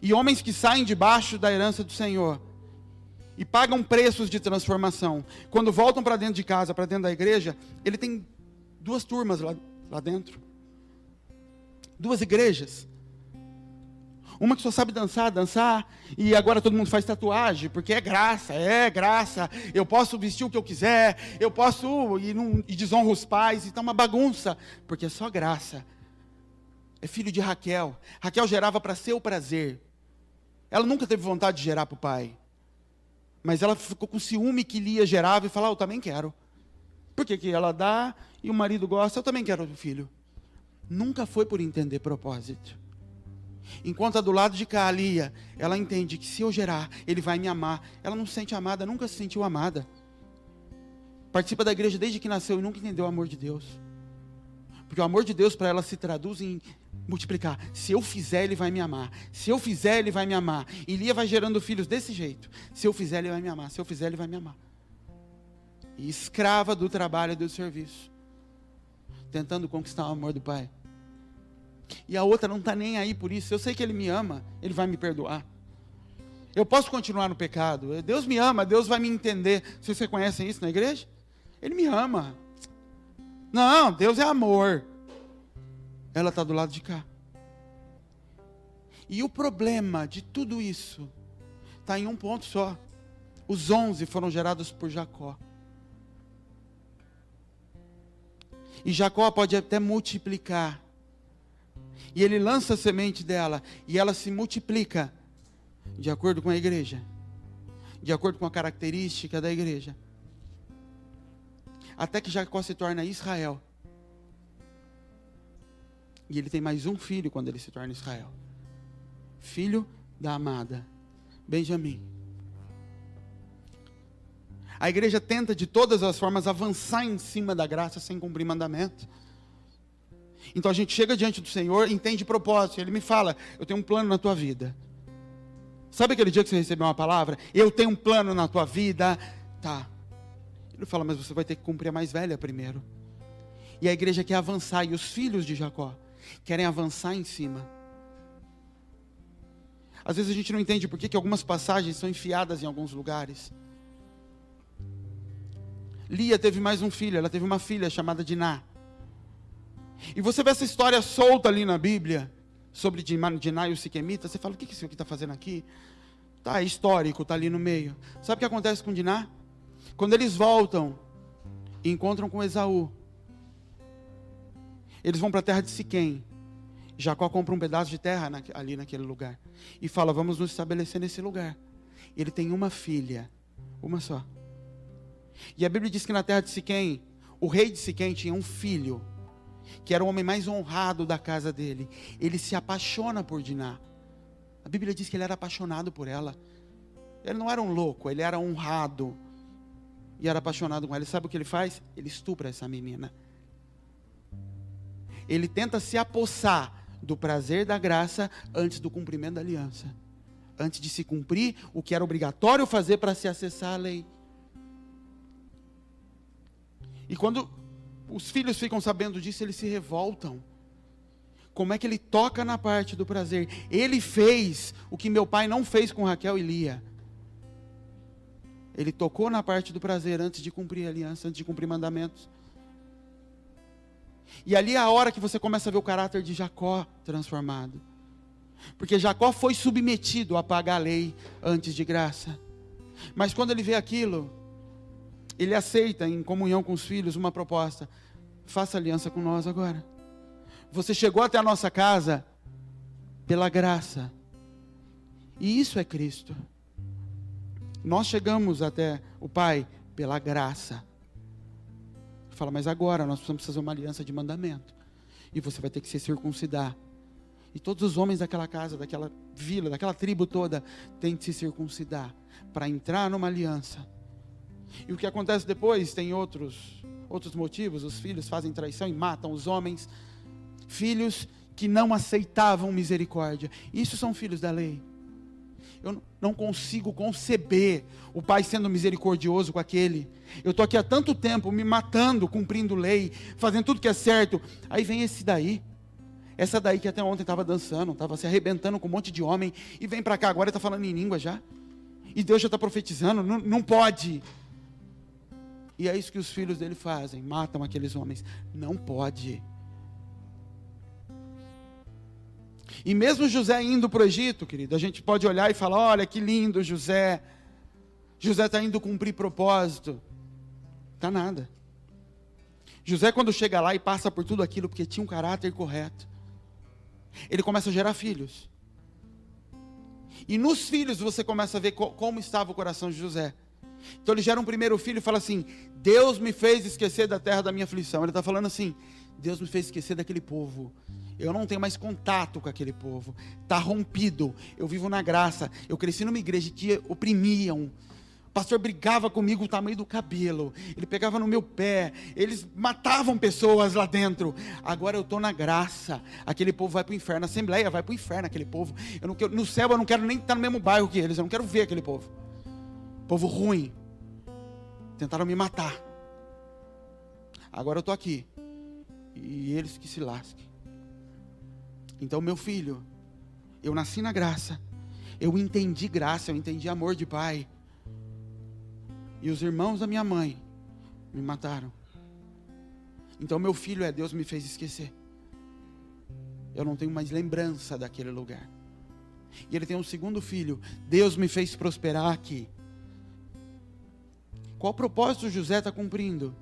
E homens que saem debaixo da herança do Senhor e pagam preços de transformação, quando voltam para dentro de casa, para dentro da igreja, ele tem 2 turmas lá dentro. 2 igrejas. Uma que só sabe dançar, e agora todo mundo faz tatuagem, porque é graça, eu posso vestir o que eu quiser, eu posso, e desonro os pais, então é uma bagunça, porque é só graça. É filho de Raquel. Raquel gerava para seu prazer. Ela nunca teve vontade de gerar para o pai, mas ela ficou com ciúme que Lia gerava, e falou, eu também quero. Por que ela dá, e o marido gosta, eu também quero o filho. Nunca foi por entender propósito. Enquanto a do lado de cá, a Lia, ela entende que se eu gerar, ele vai me amar. Ela não se sente amada, nunca se sentiu amada. Participa da igreja desde que nasceu e nunca entendeu o amor de Deus. Porque o amor de Deus para ela se traduz em multiplicar. Se eu fizer, ele vai me amar. Se eu fizer, ele vai me amar. E Lia vai gerando filhos desse jeito. Se eu fizer, ele vai me amar. Se eu fizer, ele vai me amar. E escrava do trabalho e do serviço, tentando conquistar o amor do pai. E a outra não está nem aí por isso. Eu sei que Ele me ama, Ele vai me perdoar. Eu posso continuar no pecado. Deus me ama, Deus vai me entender. Vocês reconhecem isso na igreja? Ele me ama. Não, Deus é amor. Ela está do lado de cá. E o problema de tudo isso está em um ponto só. Os 11 foram gerados por Jacó. E Jacó pode até multiplicar. E ele lança a semente dela. E ela se multiplica. De acordo com a igreja. De acordo com a característica da igreja. Até que Jacó se torna Israel. E ele tem mais um filho quando ele se torna Israel. Filho da amada, Benjamim. A igreja tenta de todas as formas avançar em cima da graça sem cumprir mandamento. Então a gente chega diante do Senhor, entende propósito. Ele me fala, eu tenho um plano na tua vida. Sabe aquele dia que você recebeu uma palavra? Eu tenho um plano na tua vida. Tá. Ele fala, mas você vai ter que cumprir a mais velha primeiro. E a igreja quer avançar, e os filhos de Jacó querem avançar em cima. Às vezes a gente não entende por que algumas passagens são enfiadas em alguns lugares. Lia teve mais um filho, ela teve uma filha chamada Diná. E você vê essa história solta ali na Bíblia, sobre Diná e o Siquemita, você fala, o que esse aqui está fazendo aqui? Tá, é histórico, está ali no meio. Sabe o que acontece com Diná? Quando eles voltam e encontram com Esaú, eles vão para a terra de Siquém. Jacó compra um pedaço de terra ali naquele lugar. E fala, vamos nos estabelecer nesse lugar. Ele tem uma filha, uma só. E a Bíblia diz que na terra de Siquém, o rei de Siquém tinha um filho, que era o homem mais honrado da casa dele. Ele se apaixona por Diná. A Bíblia diz que ele era apaixonado por ela. Ele não era um louco, ele era honrado. E era apaixonado com ela. E sabe o que ele faz? Ele estupra essa menina. Ele tenta se apossar do prazer da graça antes do cumprimento da aliança. Antes de se cumprir o que era obrigatório fazer para se acessar a lei. E quando os filhos ficam sabendo disso, eles se revoltam. Como é que ele toca na parte do prazer? Ele fez o que meu pai não fez com Raquel e Lia. Ele tocou na parte do prazer antes de cumprir a aliança, antes de cumprir mandamentos. E ali é a hora que você começa a ver o caráter de Jacó transformado. Porque Jacó foi submetido a pagar a lei antes de graça. Mas quando ele vê aquilo, ele aceita em comunhão com os filhos uma proposta. Faça aliança com nós agora. Você chegou até a nossa casa pela graça. E isso é Cristo. Nós chegamos até o Pai pela graça. Fala, mas agora nós precisamos fazer uma aliança de mandamento. E você vai ter que se circuncidar. E todos os homens daquela casa, daquela vila, daquela tribo toda, têm que se circuncidar para entrar numa aliança. E o que acontece depois tem outros motivos. Os filhos fazem traição e matam os homens. Filhos que não aceitavam misericórdia. Isso são filhos da lei. Eu não consigo conceber o pai sendo misericordioso com aquele. Eu estou aqui há tanto tempo me matando, cumprindo lei, fazendo tudo que é certo. Aí vem esse daí. Essa daí que até ontem estava dançando, estava se arrebentando com um monte de homem. E vem para cá agora e está falando em língua já. E Deus já está profetizando. Não pode. E é isso que os filhos dele fazem. Matam aqueles homens. Não pode. E mesmo José indo para o Egito, querido, a gente pode olhar e falar, olha que lindo José. José está indo cumprir propósito. Está nada. José quando chega lá e passa por tudo aquilo, porque tinha um caráter correto, ele começa a gerar filhos. E nos filhos você começa a ver como estava o coração de José. Então ele gera um primeiro filho e fala assim, Deus me fez esquecer da terra da minha aflição. Ele está falando assim, Deus me fez esquecer daquele povo. Eu não tenho mais contato com aquele povo. Está rompido. Eu vivo na graça. Eu cresci numa igreja que oprimiam. O pastor brigava comigo o tamanho do cabelo. Ele pegava no meu pé. Eles matavam pessoas lá dentro. Agora eu estou na graça. Aquele povo vai para o inferno. A Assembleia vai para o inferno, aquele povo. Eu não quero, no céu eu não quero nem estar no mesmo bairro que eles. Eu não quero ver aquele povo. Povo ruim. Tentaram me matar. Agora eu estou aqui. E eles que se lasquem. Então, meu filho, eu nasci na graça, eu entendi graça, eu entendi amor de pai. E os irmãos da minha mãe me mataram. Então, meu filho, Deus me fez esquecer. Eu não tenho mais lembrança daquele lugar. E ele tem um segundo filho. Deus me fez prosperar aqui. Qual propósito José está cumprindo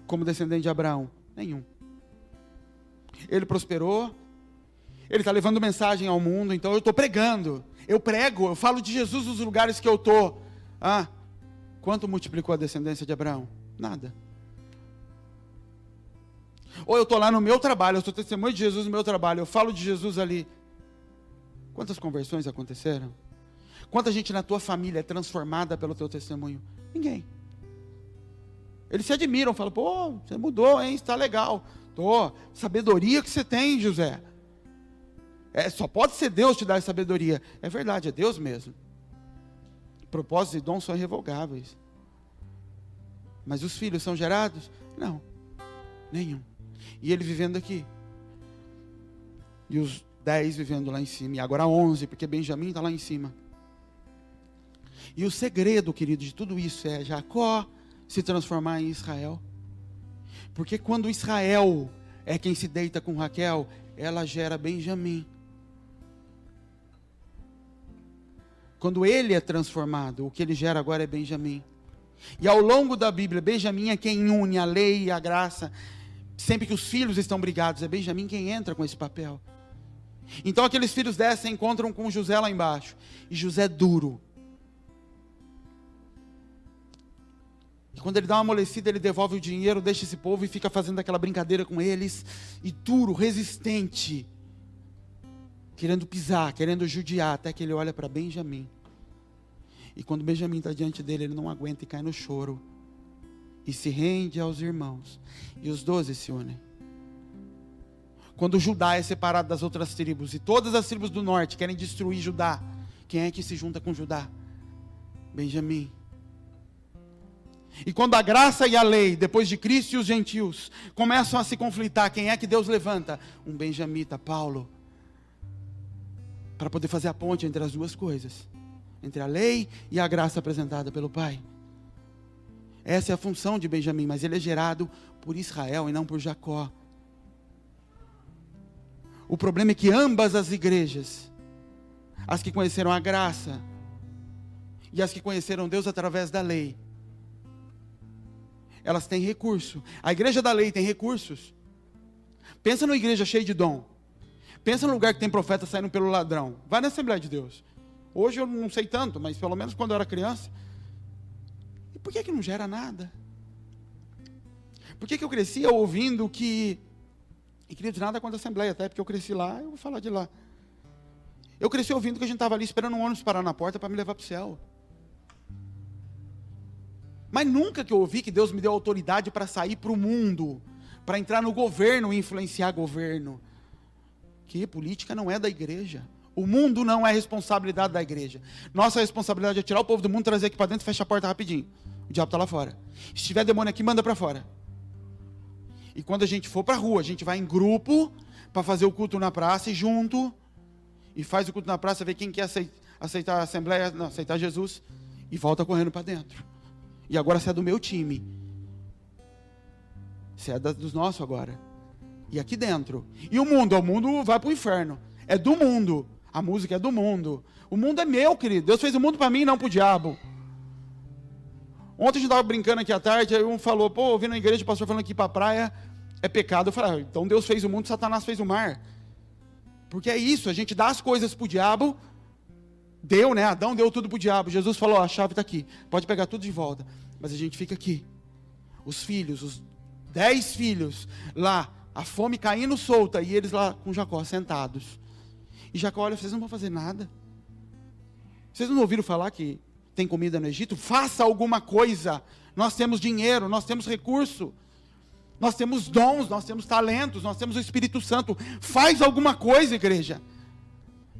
como descendente de Abraão? Nenhum. Ele prosperou. Ele está levando mensagem ao mundo. Então eu estou pregando. Eu prego, eu falo de Jesus nos lugares que eu estou. Quanto multiplicou a descendência de Abraão? Nada. Ou eu estou lá no meu trabalho, eu sou testemunho de Jesus no meu trabalho, eu falo de Jesus ali. Quantas conversões aconteceram? Quanta gente na tua família é transformada pelo teu testemunho? Ninguém. Eles se admiram, falam, pô, você mudou, hein? Está legal. Sabedoria que você tem, José. Só pode ser Deus te dar sabedoria. É verdade, é Deus mesmo. Propósitos e dons são irrevogáveis. Mas os filhos são gerados? Não, nenhum. E ele vivendo aqui. E os 10 vivendo lá em cima. E agora 11, porque Benjamim está lá em cima. E o segredo, querido, de tudo isso é Jacó se transformar em Israel. Porque quando Israel é quem se deita com Raquel, ela gera Benjamim. Quando ele é transformado, o que ele gera agora é Benjamim. E ao longo da Bíblia, Benjamim é quem une a lei e a graça. Sempre que os filhos estão brigados, é Benjamim quem entra com esse papel. Então aqueles filhos descem, encontram com José lá embaixo. E José é duro. E quando ele dá uma amolecida, ele devolve o dinheiro, deixa esse povo e fica fazendo aquela brincadeira com eles. E duro, resistente. Querendo pisar, querendo judiar, até que ele olha para Benjamim. E quando Benjamim está diante dele, ele não aguenta e cai no choro. E se rende aos irmãos. E os 12 se unem. Quando Judá é separado das outras tribos, e todas as tribos do norte querem destruir Judá, quem é que se junta com Judá? Benjamim. E quando a graça e a lei, depois de Cristo e os gentios, começam a se conflitar, quem é que Deus levanta? Um benjamita, Paulo. Para poder fazer a ponte entre as duas coisas. Entre a lei e a graça apresentada pelo Pai. Essa é a função de Benjamim, mas ele é gerado por Israel e não por Jacó. O problema é que ambas as igrejas, as que conheceram a graça e as que conheceram Deus através da lei, elas têm recurso. A igreja da lei tem recursos. Pensa numa igreja cheia de dom. Pensa num lugar que tem profeta saindo pelo ladrão. Vai na Assembleia de Deus. Hoje eu não sei tanto, mas pelo menos quando eu era criança. E por que não gera nada? Por que eu crescia ouvindo que... E querido, nada contra a Assembleia, até porque eu cresci lá, eu vou falar de lá. Eu cresci ouvindo que a gente estava ali esperando um ônibus parar na porta para me levar para o céu. Mas nunca que eu ouvi que Deus me deu autoridade para sair para o mundo, para entrar no governo e influenciar governo. Que política não é da igreja. O mundo não é responsabilidade da igreja. Nossa responsabilidade é tirar o povo do mundo, trazer aqui para dentro e fechar a porta rapidinho. O diabo está lá fora. Se tiver demônio aqui, manda para fora. E quando a gente for para a rua, a gente vai em grupo para fazer o culto na praça e junto. E faz o culto na praça, vê quem quer aceitar a Assembleia, não, aceitar Jesus. E volta correndo para dentro. E agora você é do meu time. Você é dos nossos agora. E aqui dentro. E o mundo vai para o inferno. É do mundo. A música é do mundo. O mundo é meu, querido. Deus fez o mundo para mim e não para o diabo. Ontem a gente estava brincando aqui à tarde, aí um falou, pô, ouvindo na igreja o pastor falando que ir para a praia é pecado. Eu falei, então Deus fez o mundo, Satanás fez o mar. Porque é isso, a gente dá as coisas para o diabo. Deu, né? Adão deu tudo para o diabo. Jesus falou, a chave está aqui. Pode pegar tudo de volta. Mas a gente fica aqui. Os filhos, os 10 filhos lá, a fome caindo solta, e eles lá com Jacó sentados. E Jacó olha, vocês não vão fazer nada. Vocês não ouviram falar que tem comida no Egito? Faça alguma coisa. Nós temos dinheiro, nós temos recurso. Nós temos dons, nós temos talentos, nós temos o Espírito Santo. Faz alguma coisa, igreja.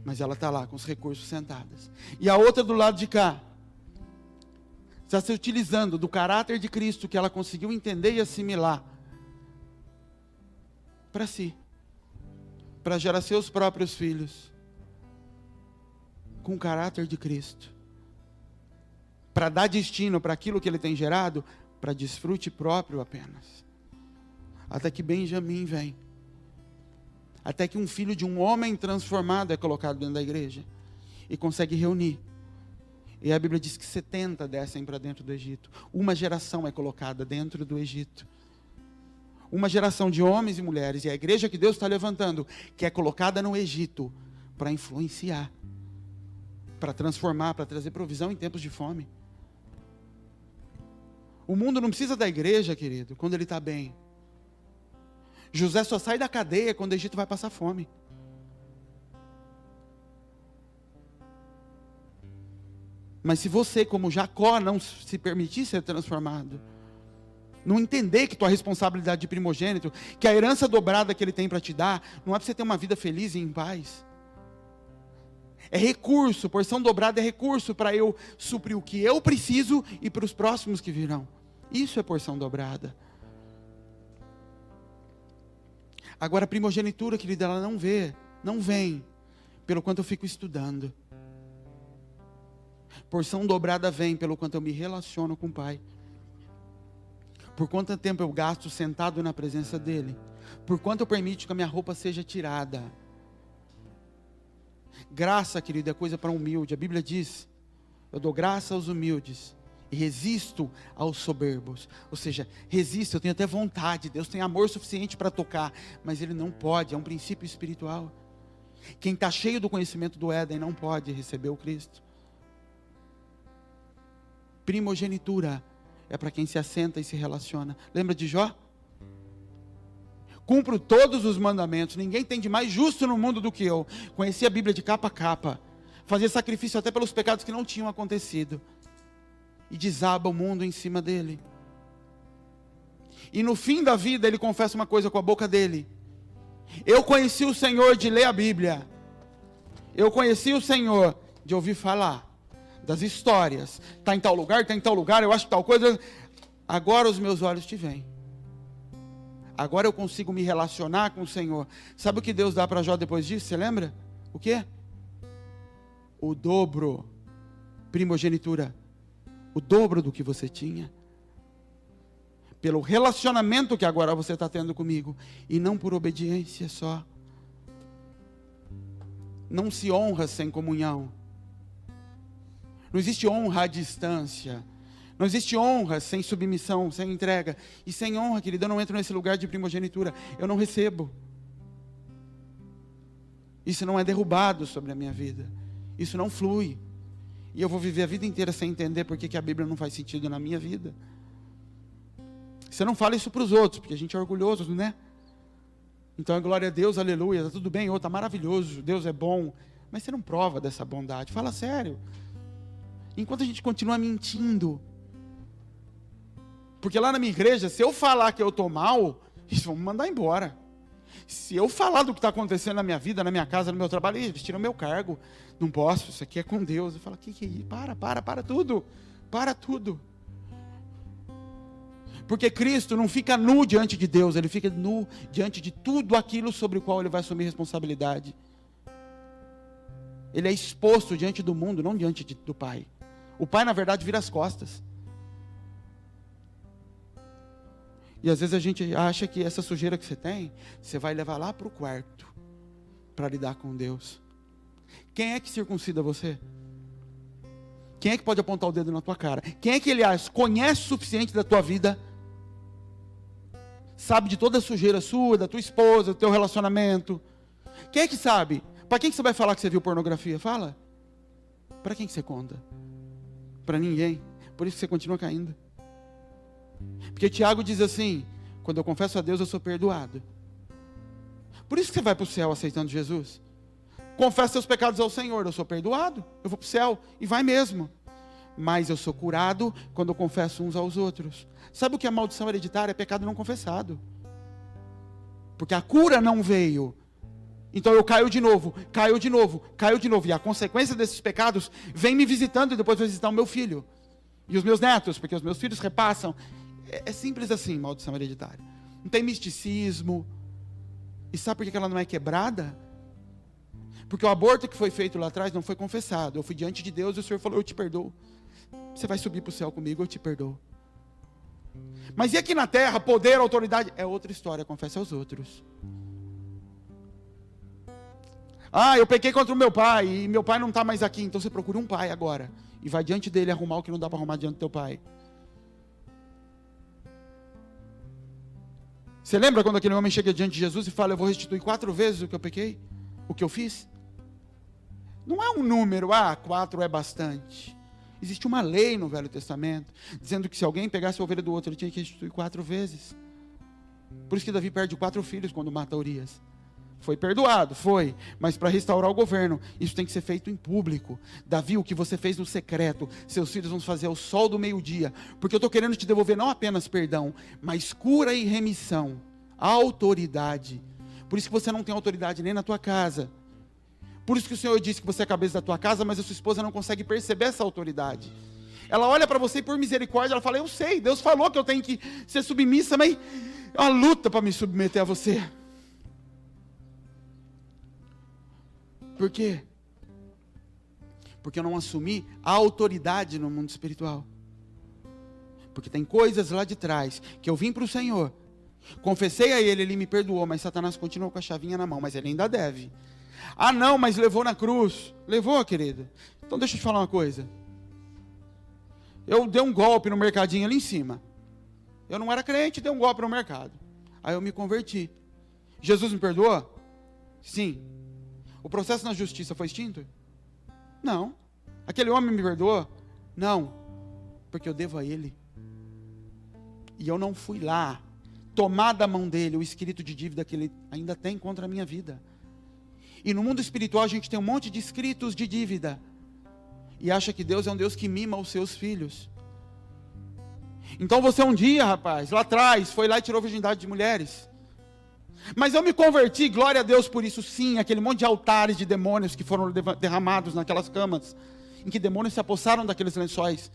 Mas ela está lá com os recursos sentadas. E a outra do lado de cá está se utilizando do caráter de Cristo que ela conseguiu entender e assimilar para si, para gerar seus próprios filhos, com o caráter de Cristo, para dar destino para aquilo que ele tem gerado, para desfrute próprio apenas. Até que Benjamim vem, até que um filho de um homem transformado é colocado dentro da igreja, e consegue reunir. E a Bíblia diz que 70 descem para dentro do Egito. Uma geração é colocada dentro do Egito. Uma geração de homens e mulheres, e a igreja que Deus está levantando, que é colocada no Egito, para influenciar, para transformar, para trazer provisão em tempos de fome. O mundo não precisa da igreja, querido, quando ele está bem. José só sai da cadeia quando o Egito vai passar fome. Mas se você, como Jacó, não se permitir ser transformado, não entender que tua responsabilidade de primogênito, que a herança dobrada que ele tem para te dar, não é para você ter uma vida feliz e em paz. É recurso, porção dobrada é recurso para eu suprir o que eu preciso e para os próximos que virão. Isso é porção dobrada. Agora a primogenitura, querida, ela não vem, pelo quanto eu fico estudando. Porção dobrada vem pelo quanto eu me relaciono com o Pai. Por quanto tempo eu gasto sentado na presença dEle. Por quanto eu permito que a minha roupa seja tirada. Graça, querido, é coisa para humilde. A Bíblia diz, eu dou graça aos humildes e resisto aos soberbos. Ou seja, resisto, eu tenho até vontade. Deus tem amor suficiente para tocar, mas Ele não pode, é um princípio espiritual. Quem está cheio do conhecimento do Éden não pode receber o Cristo. Primogenitura é para quem se assenta e se relaciona. Lembra de Jó? Cumpro todos os mandamentos. Ninguém tem de mais justo no mundo do que eu. Conhecia a Bíblia de capa a capa. Fazia sacrifício até pelos pecados que não tinham acontecido. E desaba o mundo em cima dele. E no fim da vida ele confessa uma coisa com a boca dele. Eu conheci o Senhor de ler a Bíblia. Eu conheci o Senhor de ouvir falar das histórias, está em tal lugar, eu acho que tal coisa, agora os meus olhos te veem, agora eu consigo me relacionar com o Senhor. Sabe o que Deus dá para Jó depois disso, você lembra? O quê? O dobro, primogenitura, o dobro do que você tinha, pelo relacionamento que agora você está tendo comigo, e não por obediência só. Não se honra sem comunhão. Não existe honra à distância. Não existe honra sem submissão, sem entrega. E sem honra, querida, eu não entro nesse lugar de primogenitura. Eu não recebo. Isso não é derrubado sobre a minha vida. Isso não flui. E eu vou viver a vida inteira sem entender por que a Bíblia não faz sentido na minha vida. Você não fala isso para os outros, porque a gente é orgulhoso, né? Então é glória a Deus, aleluia, está tudo bem, está maravilhoso, Deus é bom. Mas você não prova dessa bondade. Fala sério. Enquanto a gente continua mentindo. Porque lá na minha igreja, se eu falar que eu estou mal, eles vão me mandar embora. Se eu falar do que está acontecendo na minha vida, na minha casa, no meu trabalho, eles tiram meu cargo. Não posso, isso aqui é com Deus. Eu falo, que é isso? Para tudo. Para tudo. Porque Cristo não fica nu diante de Deus, Ele fica nu diante de tudo aquilo sobre o qual Ele vai assumir responsabilidade. Ele é exposto diante do mundo, não diante do Pai. O Pai, na verdade, vira as costas. E às vezes a gente acha que essa sujeira que você tem, você vai levar lá para o quarto, para lidar com Deus. Quem é que circuncida você? Quem é que pode apontar o dedo na tua cara? Quem é que, aliás, conhece o suficiente da tua vida, sabe de toda a sujeira sua, da tua esposa, do teu relacionamento? Quem é que sabe? Para quem que você vai falar que você viu pornografia? Fala. Para quem que você conta? Para ninguém. Por isso que você continua caindo. Porque Tiago diz assim, quando eu confesso a Deus eu sou perdoado. Por isso que você vai para o céu aceitando Jesus. Confessa seus pecados ao Senhor, eu sou perdoado, eu vou para o céu, e vai mesmo. Mas eu sou curado quando eu confesso uns aos outros. Sabe o que é maldição hereditária? É pecado não confessado. Porque a cura não veio. Então eu caio de novo. E a consequência desses pecados vem me visitando e depois vai visitar o meu filho. E os meus netos, porque os meus filhos repassam. É simples assim, maldição hereditária. Não tem misticismo. E sabe por que ela não é quebrada? Porque o aborto que foi feito lá atrás não foi confessado. Eu fui diante de Deus e o Senhor falou, eu te perdoo. Você vai subir para o céu comigo, eu te perdoo. Mas e aqui na terra, poder, autoridade? É outra história, confessa aos outros. Eu pequei contra o meu pai, e meu pai não está mais aqui, então você procura um pai agora. E vai diante dele arrumar o que não dá para arrumar diante do teu pai. Você lembra quando aquele homem chega diante de Jesus e fala, eu vou restituir 4 vezes o que eu pequei? O que eu fiz? Não é um número, 4 é bastante. Existe uma lei no Velho Testamento, dizendo que se alguém pegasse a ovelha do outro, ele tinha que restituir 4 vezes. Por isso que Davi perde 4 filhos quando mata Urias. Foi perdoado, foi, mas para restaurar o governo, isso tem que ser feito em público. Davi, o que você fez no secreto, seus filhos vão fazer ao sol do meio-dia, porque eu estou querendo te devolver não apenas perdão, mas cura e remissão, autoridade. Por isso que você não tem autoridade nem na tua casa. Por isso que o Senhor disse que você é a cabeça da tua casa, mas a sua esposa não consegue perceber essa autoridade. Ela olha para você e por misericórdia, ela fala, eu sei, Deus falou que eu tenho que ser submissa, mas é uma luta para me submeter a você. Por quê? Porque eu não assumi a autoridade no mundo espiritual. Porque tem coisas lá de trás que eu vim para o Senhor, confessei a Ele, Ele me perdoou, mas Satanás continua com a chavinha na mão, mas Ele ainda deve. Não, mas levou na cruz. Levou, querido. Então deixa eu te falar uma coisa. Eu dei um golpe no mercadinho ali em cima. Eu não era crente, dei um golpe no mercado. Aí eu me converti. Jesus me perdoou? Sim. O processo na justiça foi extinto? Não. Aquele homem me perdoou? Não. Porque eu devo a ele. E eu não fui lá tomar da mão dele o escrito de dívida que ele ainda tem contra a minha vida. E no mundo espiritual a gente tem um monte de escritos de dívida. E acha que Deus é um Deus que mima os seus filhos. Então você um dia, rapaz, lá atrás, foi lá e tirou a virgindade de mulheres. Mas eu me converti, glória a Deus por isso, sim, aquele monte de altares de demônios que foram derramados naquelas camas, em que demônios se apossaram daqueles lençóis,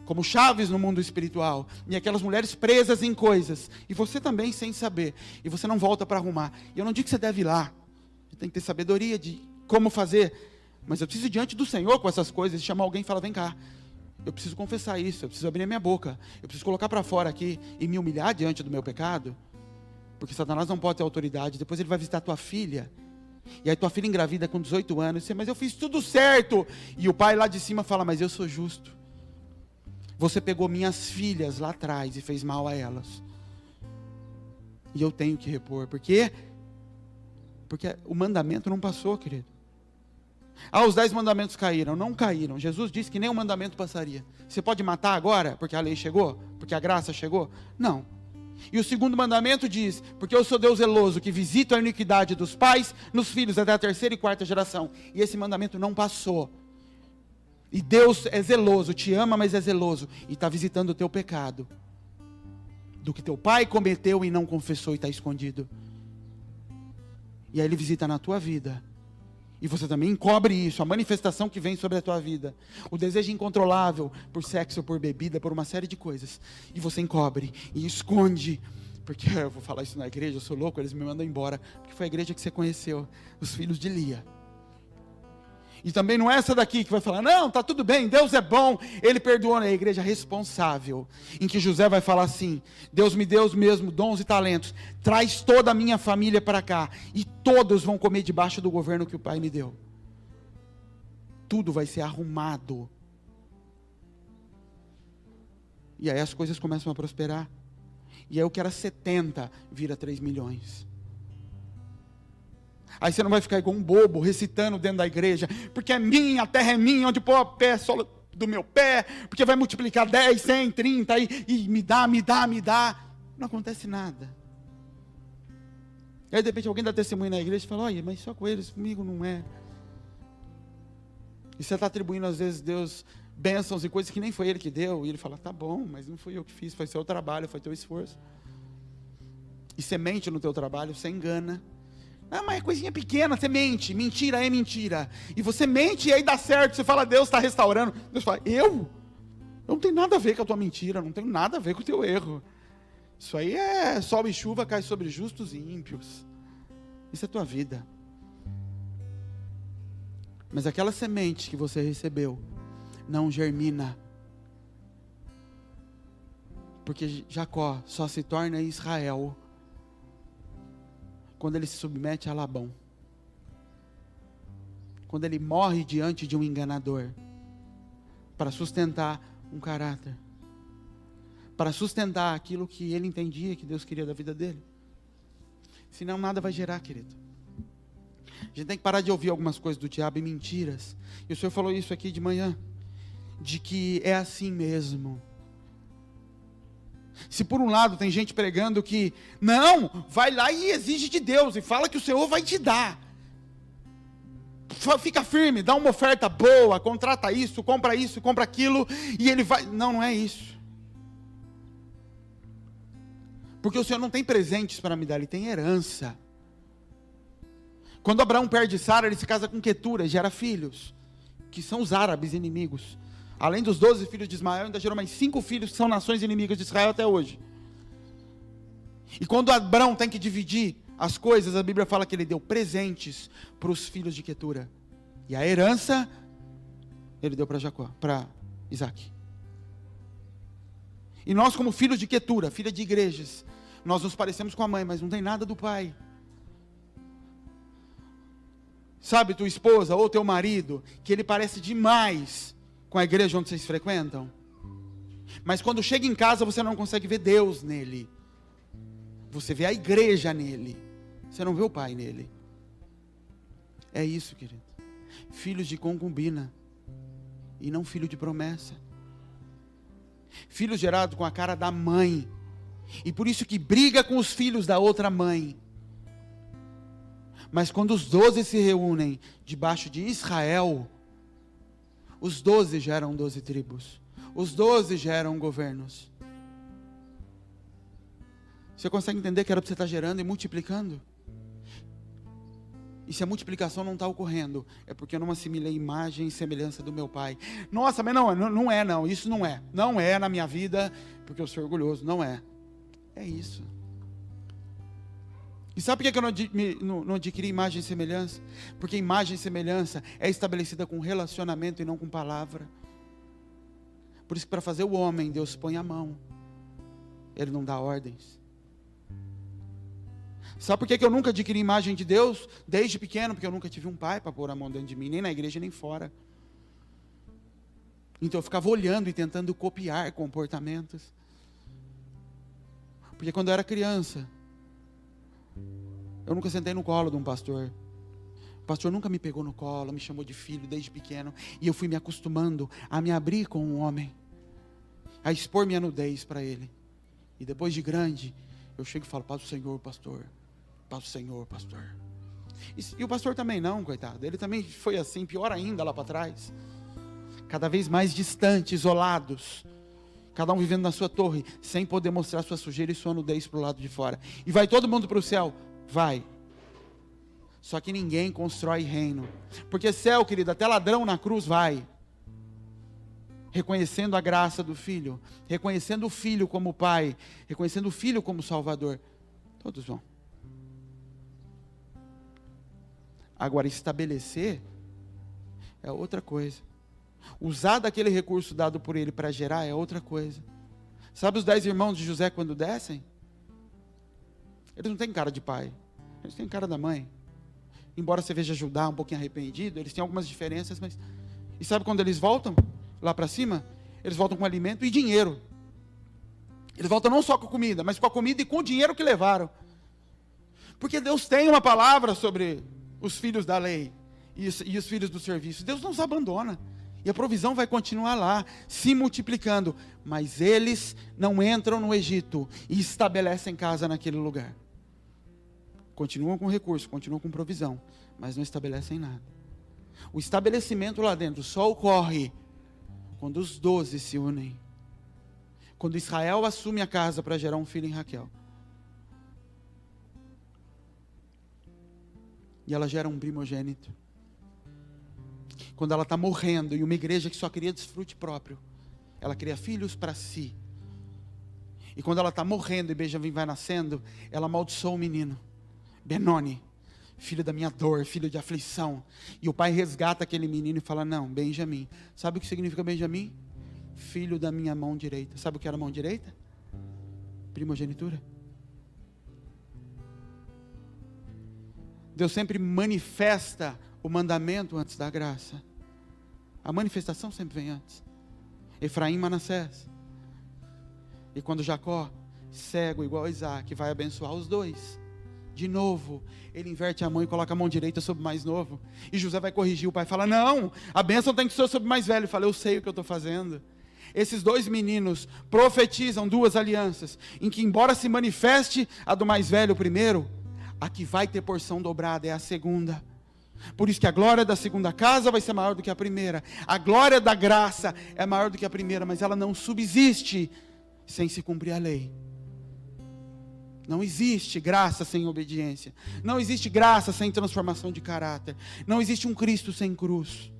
como chaves no mundo espiritual, e aquelas mulheres presas em coisas, e você também sem saber, e você não volta para arrumar. E eu não digo que você deve ir lá, você tem que ter sabedoria de como fazer, mas eu preciso ir diante do Senhor com essas coisas, e chamar alguém e falar, vem cá, eu preciso confessar isso, eu preciso abrir a minha boca, eu preciso colocar para fora aqui, e me humilhar diante do meu pecado, porque Satanás não pode ter autoridade. Depois ele vai visitar tua filha, e aí tua filha engravida com 18 anos, e você, mas eu fiz tudo certo, e o pai lá de cima fala, mas eu sou justo, você pegou minhas filhas lá atrás e fez mal a elas, e eu tenho que repor. Por quê? Porque o mandamento não passou, querido. Os 10 mandamentos caíram. Não caíram. Jesus disse que nem o mandamento passaria. Você pode matar agora, porque a lei chegou? Porque a graça chegou? Não. E o segundo mandamento diz, porque eu sou Deus zeloso, que visito a iniquidade dos pais nos filhos até a 3ª e 4ª geração. E esse mandamento não passou. E Deus é zeloso, te ama, mas é zeloso, e está visitando o teu pecado, do que teu pai cometeu e não confessou e está escondido. E aí ele visita na tua vida, e você também encobre isso, a manifestação que vem sobre a tua vida, o desejo incontrolável por sexo, por bebida, por uma série de coisas, e você encobre e esconde, porque eu vou falar isso na igreja, eu sou louco, eles me mandam embora, porque foi a igreja que você conheceu, os filhos de Lia. E também não é essa daqui que vai falar, não, está tudo bem, Deus é bom, Ele perdoou. A igreja responsável, em que José vai falar assim, Deus me deu os mesmos dons e talentos, traz toda a minha família para cá, e todos vão comer debaixo do governo que o Pai me deu. Tudo vai ser arrumado. E aí as coisas começam a prosperar. E aí o que era 70 vira 3 milhões. Aí você não vai ficar igual um bobo, recitando dentro da igreja, porque é minha, a terra é minha, onde pôr o pé, só do meu pé, porque vai multiplicar 10, 100, 30, e me dá. Não acontece nada. E aí de repente alguém dá testemunho na igreja e fala, olha, mas só com eles, comigo não é. E você está atribuindo às vezes Deus bênçãos e coisas que nem foi Ele que deu, e Ele fala, tá bom, mas não fui eu que fiz, foi seu trabalho, foi teu esforço. E você mente no teu trabalho, você engana. Mas é coisinha pequena, você mente, mentira é mentira, e você mente e aí dá certo, você fala, Deus está restaurando, Deus fala, eu não tenho nada a ver com a tua mentira, não tenho nada a ver com o teu erro, isso aí é sol e chuva cai sobre justos e ímpios, Isso é tua vida. Mas aquela semente que você recebeu não germina. Porque Jacó só se torna Israel quando ele se submete a Labão. Quando ele morre diante de um enganador. Para sustentar um caráter. Para sustentar aquilo que ele entendia que Deus queria da vida dele. Senão nada vai gerar, querido. A gente tem que parar de ouvir algumas coisas do diabo e mentiras. E o Senhor falou isso aqui de manhã. De que é assim mesmo. Se por um lado tem gente pregando que, não, vai lá e exige de Deus. E fala que o Senhor vai te dar. Fica firme, dá uma oferta boa, contrata isso, compra aquilo. E ele vai, não é isso. Porque o Senhor não tem presentes para me dar, Ele tem herança. Quando Abraão perde Sara, ele se casa com Quetura, gera filhos, que são os árabes inimigos. Além dos 12 filhos de Ismael, ainda gerou mais 5 filhos que são nações inimigas de Israel até hoje. E quando Abraão tem que dividir as coisas, a Bíblia fala que ele deu presentes para os filhos de Quetura. E a herança, ele deu para Jacó, para Isaac. E nós, como filhos de Quetura, filha de igrejas, nós nos parecemos com a mãe, mas não tem nada do pai. Sabe, tua esposa ou teu marido, que ele parece demais com a igreja onde vocês frequentam? Mas quando chega em casa, você não consegue ver Deus nele. Você vê a igreja nele. Você não vê o pai nele. É isso, querido. Filhos de concubina. E não filho de promessa. Filho gerado com a cara da mãe. E por isso que briga com os filhos da outra mãe. Mas quando os 12 se reúnem debaixo de Israel, os 12 geram 12 tribos. Os 12 geram governos. Você consegue entender que era para você estar gerando e multiplicando? E se a multiplicação não está ocorrendo, é porque eu não assimilei imagem e semelhança do meu pai. Nossa, mas não é, isso não é. Não é na minha vida, porque eu sou orgulhoso, não é. É isso. E sabe por que eu não adquiri imagem e semelhança? Porque imagem e semelhança é estabelecida com relacionamento e não com palavra. Por isso que para fazer o homem, Deus põe a mão. Ele não dá ordens. Sabe por que eu nunca adquiri imagem de Deus desde pequeno? Porque eu nunca tive um pai para pôr a mão dentro de mim, nem na igreja, nem fora. Então eu ficava olhando e tentando copiar comportamentos. Porque quando eu era criança, eu nunca sentei no colo de um pastor. O pastor nunca me pegou no colo, me chamou de filho desde pequeno. E eu fui me acostumando a me abrir com um homem, a expor minha nudez para ele. E depois de grande, eu chego e falo, paz do Senhor, pastor. Paz do Senhor, pastor. E o pastor também não, coitado. Ele também foi assim, pior ainda lá para trás. Cada vez mais distantes, isolados. Cada um vivendo na sua torre, sem poder mostrar sua sujeira e sua nudez para o lado de fora. E vai todo mundo para o céu? Vai. Só que ninguém constrói reino. Porque céu, querido, até ladrão na cruz vai. Reconhecendo a graça do Filho. Reconhecendo o Filho como Pai. Reconhecendo o Filho como Salvador. Todos vão. Agora, estabelecer é outra coisa. Usar daquele recurso dado por ele para gerar é outra coisa. Sabe os 10 irmãos de José quando descem? Eles não têm cara de pai. Eles têm cara da mãe. Embora você veja Judá um pouquinho arrependido, eles têm algumas diferenças, mas... E sabe quando eles voltam lá para cima? Eles voltam com alimento e dinheiro. Eles voltam não só com comida, mas com a comida e com o dinheiro que levaram. Porque Deus tem uma palavra sobre os filhos da lei e os filhos do serviço. Deus não os abandona. E a provisão vai continuar lá, se multiplicando. Mas eles não entram no Egito e estabelecem casa naquele lugar. Continuam com recurso, continuam com provisão, mas não estabelecem nada. O estabelecimento lá dentro só ocorre quando os 12 se unem. Quando Israel assume a casa para gerar um filho em Raquel. E ela gera um primogênito. Quando ela está morrendo, e uma igreja que só queria desfrute próprio, ela cria filhos para si. E quando ela está morrendo e Benjamim vai nascendo, ela amaldiçoa o menino, Benoni, filho da minha dor, filho de aflição. E o pai resgata aquele menino e fala, não, Benjamim. Sabe o que significa Benjamim? Filho da minha mão direita. Sabe o que era a mão direita? Primogenitura. Deus sempre manifesta o mandamento antes da graça. A manifestação sempre vem antes. Efraim e Manassés. E quando Jacó, cego igual a Isaac, vai abençoar os dois, de novo, ele inverte a mão e coloca a mão direita sobre o mais novo. E José vai corrigir, o pai fala, não, a bênção tem que ser sobre o mais velho. Ele fala, eu sei o que eu estou fazendo. Esses dois meninos profetizam duas alianças, em que embora se manifeste a do mais velho primeiro, a que vai ter porção dobrada é a segunda. Por isso que a glória da segunda casa vai ser maior do que a primeira. A glória da graça é maior do que a primeira, mas ela não subsiste sem se cumprir a lei. Não existe graça sem obediência. Não existe graça sem transformação de caráter. Não existe um Cristo sem cruz.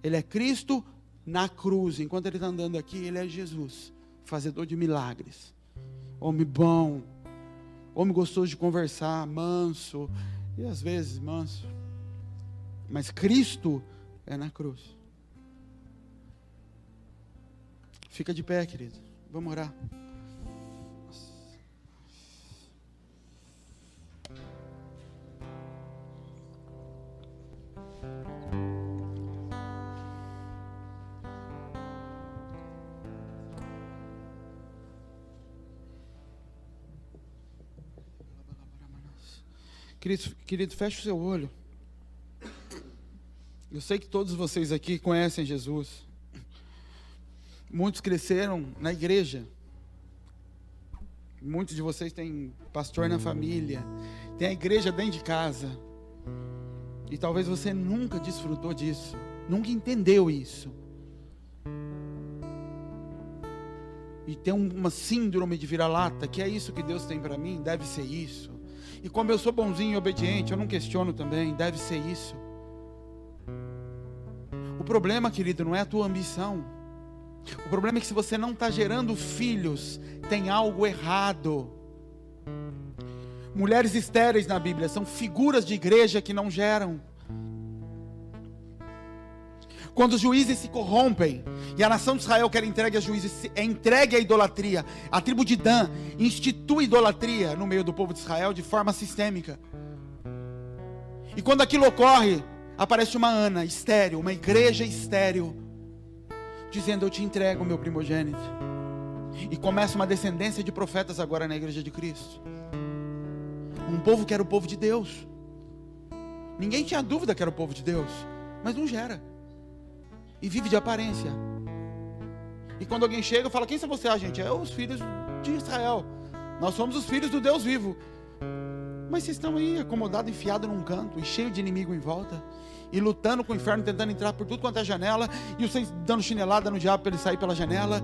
Ele é Cristo na cruz. Enquanto ele está andando aqui, ele é Jesus, fazedor de milagres. Homem bom. Homem gostoso de conversar, manso. E às vezes manso. Mas Cristo é na cruz. Fica de pé, querido. Vamos orar. Querido, feche o seu olho. Eu sei que todos vocês aqui conhecem Jesus. Muitos cresceram na igreja. Muitos de vocês têm pastor na família. Tem a igreja dentro de casa. E talvez você nunca desfrutou disso. Nunca entendeu isso. E tem uma síndrome de vira-lata, que é isso que Deus tem para mim, deve ser isso. E como eu sou bonzinho e obediente, eu não questiono também, deve ser isso. O problema, querido, não é a tua ambição. O problema é que se você não está gerando filhos, tem algo errado. Mulheres estéreis na Bíblia são figuras de igreja que não geram. Quando os juízes se corrompem e a nação de Israel quer entregue a juízes, é entregue à idolatria. A tribo de Dan institui idolatria no meio do povo de Israel de forma sistêmica. E quando aquilo ocorre, aparece uma Ana estéril, uma igreja estéril, dizendo, eu te entrego o meu primogênito. E começa uma descendência de profetas agora na igreja de Cristo. Um povo que era o povo de Deus. Ninguém tinha dúvida que era o povo de Deus, mas não gera. E vive de aparência. E quando alguém chega, fala, quem são você? Ah, gente, é os filhos de Israel. Nós somos os filhos do Deus vivo. Mas vocês estão aí acomodados, enfiados num canto, e cheio de inimigo em volta, e lutando com o inferno, tentando entrar por tudo quanto é janela, e vocês dando chinelada no diabo para ele sair pela janela.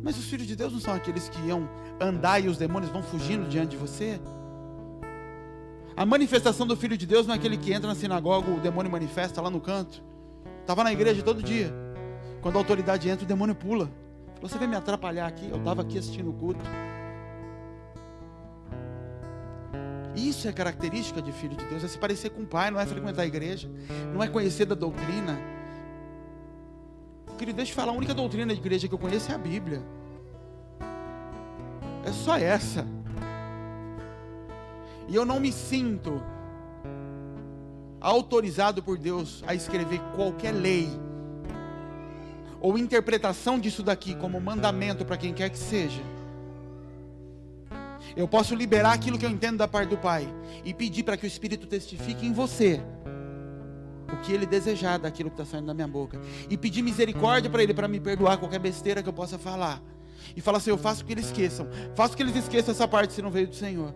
Mas os filhos de Deus não são aqueles que iam andar e os demônios vão fugindo diante de você? A manifestação do Filho de Deus não é aquele que entra na sinagoga, o demônio manifesta lá no canto. Estava na igreja todo dia. Quando a autoridade entra, o demônio pula. Você veio me atrapalhar aqui, eu estava aqui assistindo o culto. Isso é característica de filho de Deus, é se parecer com o pai, não é frequentar a igreja, não é conhecer da doutrina. Querido, deixa eu falar, a única doutrina de igreja que eu conheço é a Bíblia. É só essa. E eu não me sinto autorizado por Deus a escrever qualquer lei ou interpretação disso daqui como mandamento para quem quer que seja. Eu posso liberar aquilo que eu entendo da parte do Pai e pedir para que o Espírito testifique em você o que Ele desejar daquilo que está saindo da minha boca, e pedir misericórdia para Ele, para me perdoar qualquer besteira que eu possa falar, e falar assim, eu faço que eles esqueçam, faço que eles esqueçam essa parte se não veio do Senhor.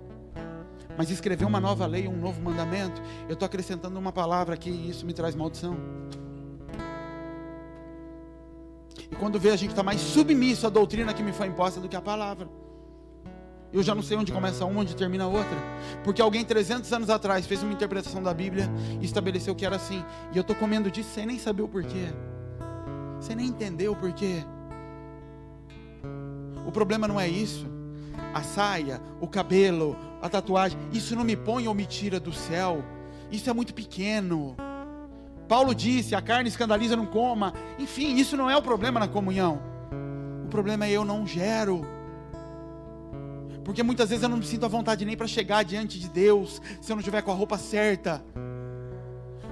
Mas escrever uma nova lei, um novo mandamento, eu estou acrescentando uma palavra aqui e isso me traz maldição. E quando vê, a gente está mais submisso à doutrina que me foi imposta do que a palavra. Eu já não sei onde começa uma, onde termina a outra. Porque alguém 300 anos atrás fez uma interpretação da Bíblia e estabeleceu que era assim. E eu estou comendo disso sem nem saber o porquê. Sem nem entender o porquê. O problema não é isso. A saia, o cabelo, a tatuagem, isso não me põe ou me tira do céu. Isso é muito pequeno. Paulo disse, a carne escandaliza, não coma. Enfim, isso não é o problema na comunhão. O problema é eu não gero. Porque muitas vezes eu não me sinto à vontade nem para chegar diante de Deus, se eu não estiver com a roupa certa.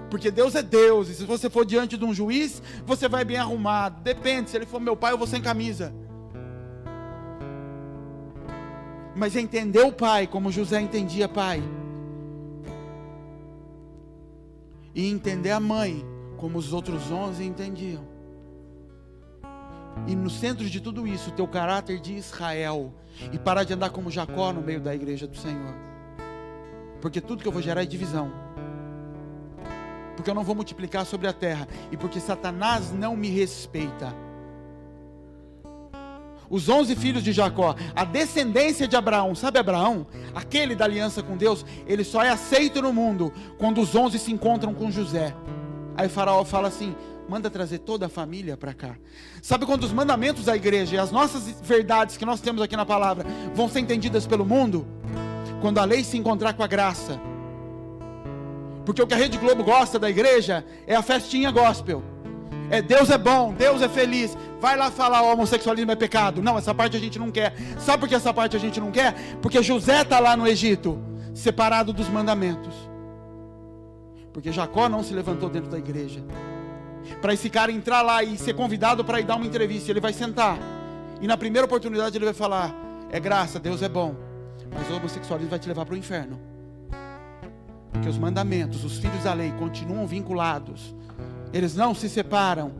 Porque Deus é Deus, e se você for diante de um juiz, você vai bem arrumado. Depende, se ele for meu pai, eu vou sem camisa. Mas entender o pai, como José entendia pai. E entender a mãe, como os outros 11 entendiam. E no centro de tudo isso, o teu caráter de Israel. E parar de andar como Jacó no meio da igreja do Senhor. Porque tudo que eu vou gerar é divisão. Porque eu não vou multiplicar sobre a terra. E porque Satanás não me respeita. Os 11 filhos de Jacó, a descendência de Abraão, sabe Abraão? Aquele da aliança com Deus, ele só é aceito no mundo quando os 11 se encontram com José. Aí Faraó fala assim, manda trazer toda a família para cá. Sabe quando os mandamentos da igreja e as nossas verdades que nós temos aqui na palavra vão ser entendidas pelo mundo? Quando a lei se encontrar com a graça. Porque o que a Rede Globo gosta da igreja é a festinha gospel. É Deus é bom, Deus é feliz. Vai lá falar o homossexualismo é pecado. Não, essa parte a gente não quer. Sabe por que essa parte a gente não quer? Porque José está lá no Egito, separado dos mandamentos. Porque Jacó não se levantou dentro da igreja. Para esse cara entrar lá e ser convidado para ir dar uma entrevista, ele vai sentar. E na primeira oportunidade ele vai falar, é graça, Deus é bom. Mas o homossexualismo vai te levar para o inferno. Porque os mandamentos, os filhos da lei continuam vinculados. Eles não se separam.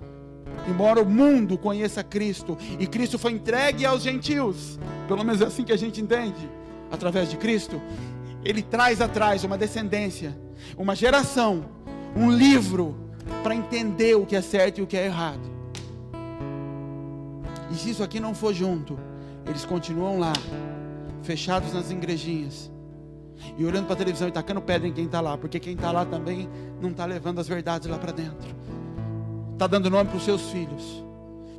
Embora o mundo conheça Cristo. E Cristo foi entregue aos gentios. Pelo menos é assim que a gente entende. Através de Cristo. Ele traz atrás uma descendência. Uma geração. Um livro. Para entender o que é certo e o que é errado. E se isso aqui não for junto. Eles continuam lá. Fechados nas igrejinhas. E olhando para a televisão e tacando pedra em quem está lá. Porque quem está lá também não está levando as verdades lá para dentro. Está dando nome para os seus filhos.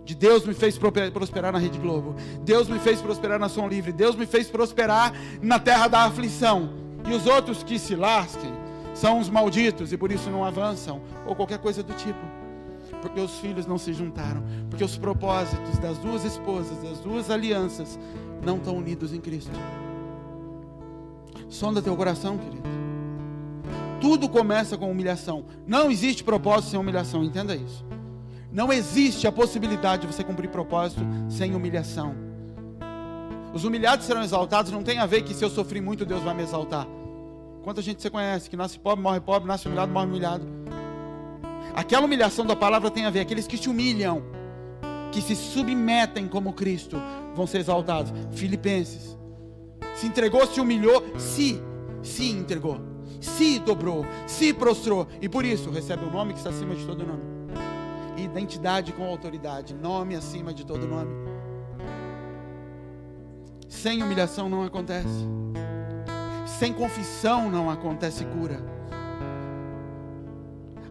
De Deus me fez prosperar na Rede Globo. Deus me fez prosperar na Som Livre. Deus me fez prosperar na terra da aflição. E os outros que se lasquem são os malditos e por isso não avançam. Ou qualquer coisa do tipo. Porque os filhos não se juntaram. Porque os propósitos das duas esposas, das duas alianças não estão unidos em Cristo. Sonda teu coração, querido. Tudo começa com humilhação. Não existe propósito sem humilhação, entenda isso. Não existe a possibilidade de você cumprir propósito sem humilhação. Os humilhados serão exaltados, não tem a ver que se eu sofri muito, Deus vai me exaltar. Quanta gente você conhece, que nasce pobre, nasce humilhado, morre humilhado. Aquela humilhação da palavra tem a ver, aqueles que se humilham, que se submetem como Cristo, vão ser exaltados. Filipenses. Se entregou, se humilhou, se entregou, se dobrou, se prostrou, e por isso recebe o nome que está acima de todo nome. Identidade com autoridade, nome acima de todo nome. Sem humilhação não acontece. Sem confissão não acontece cura.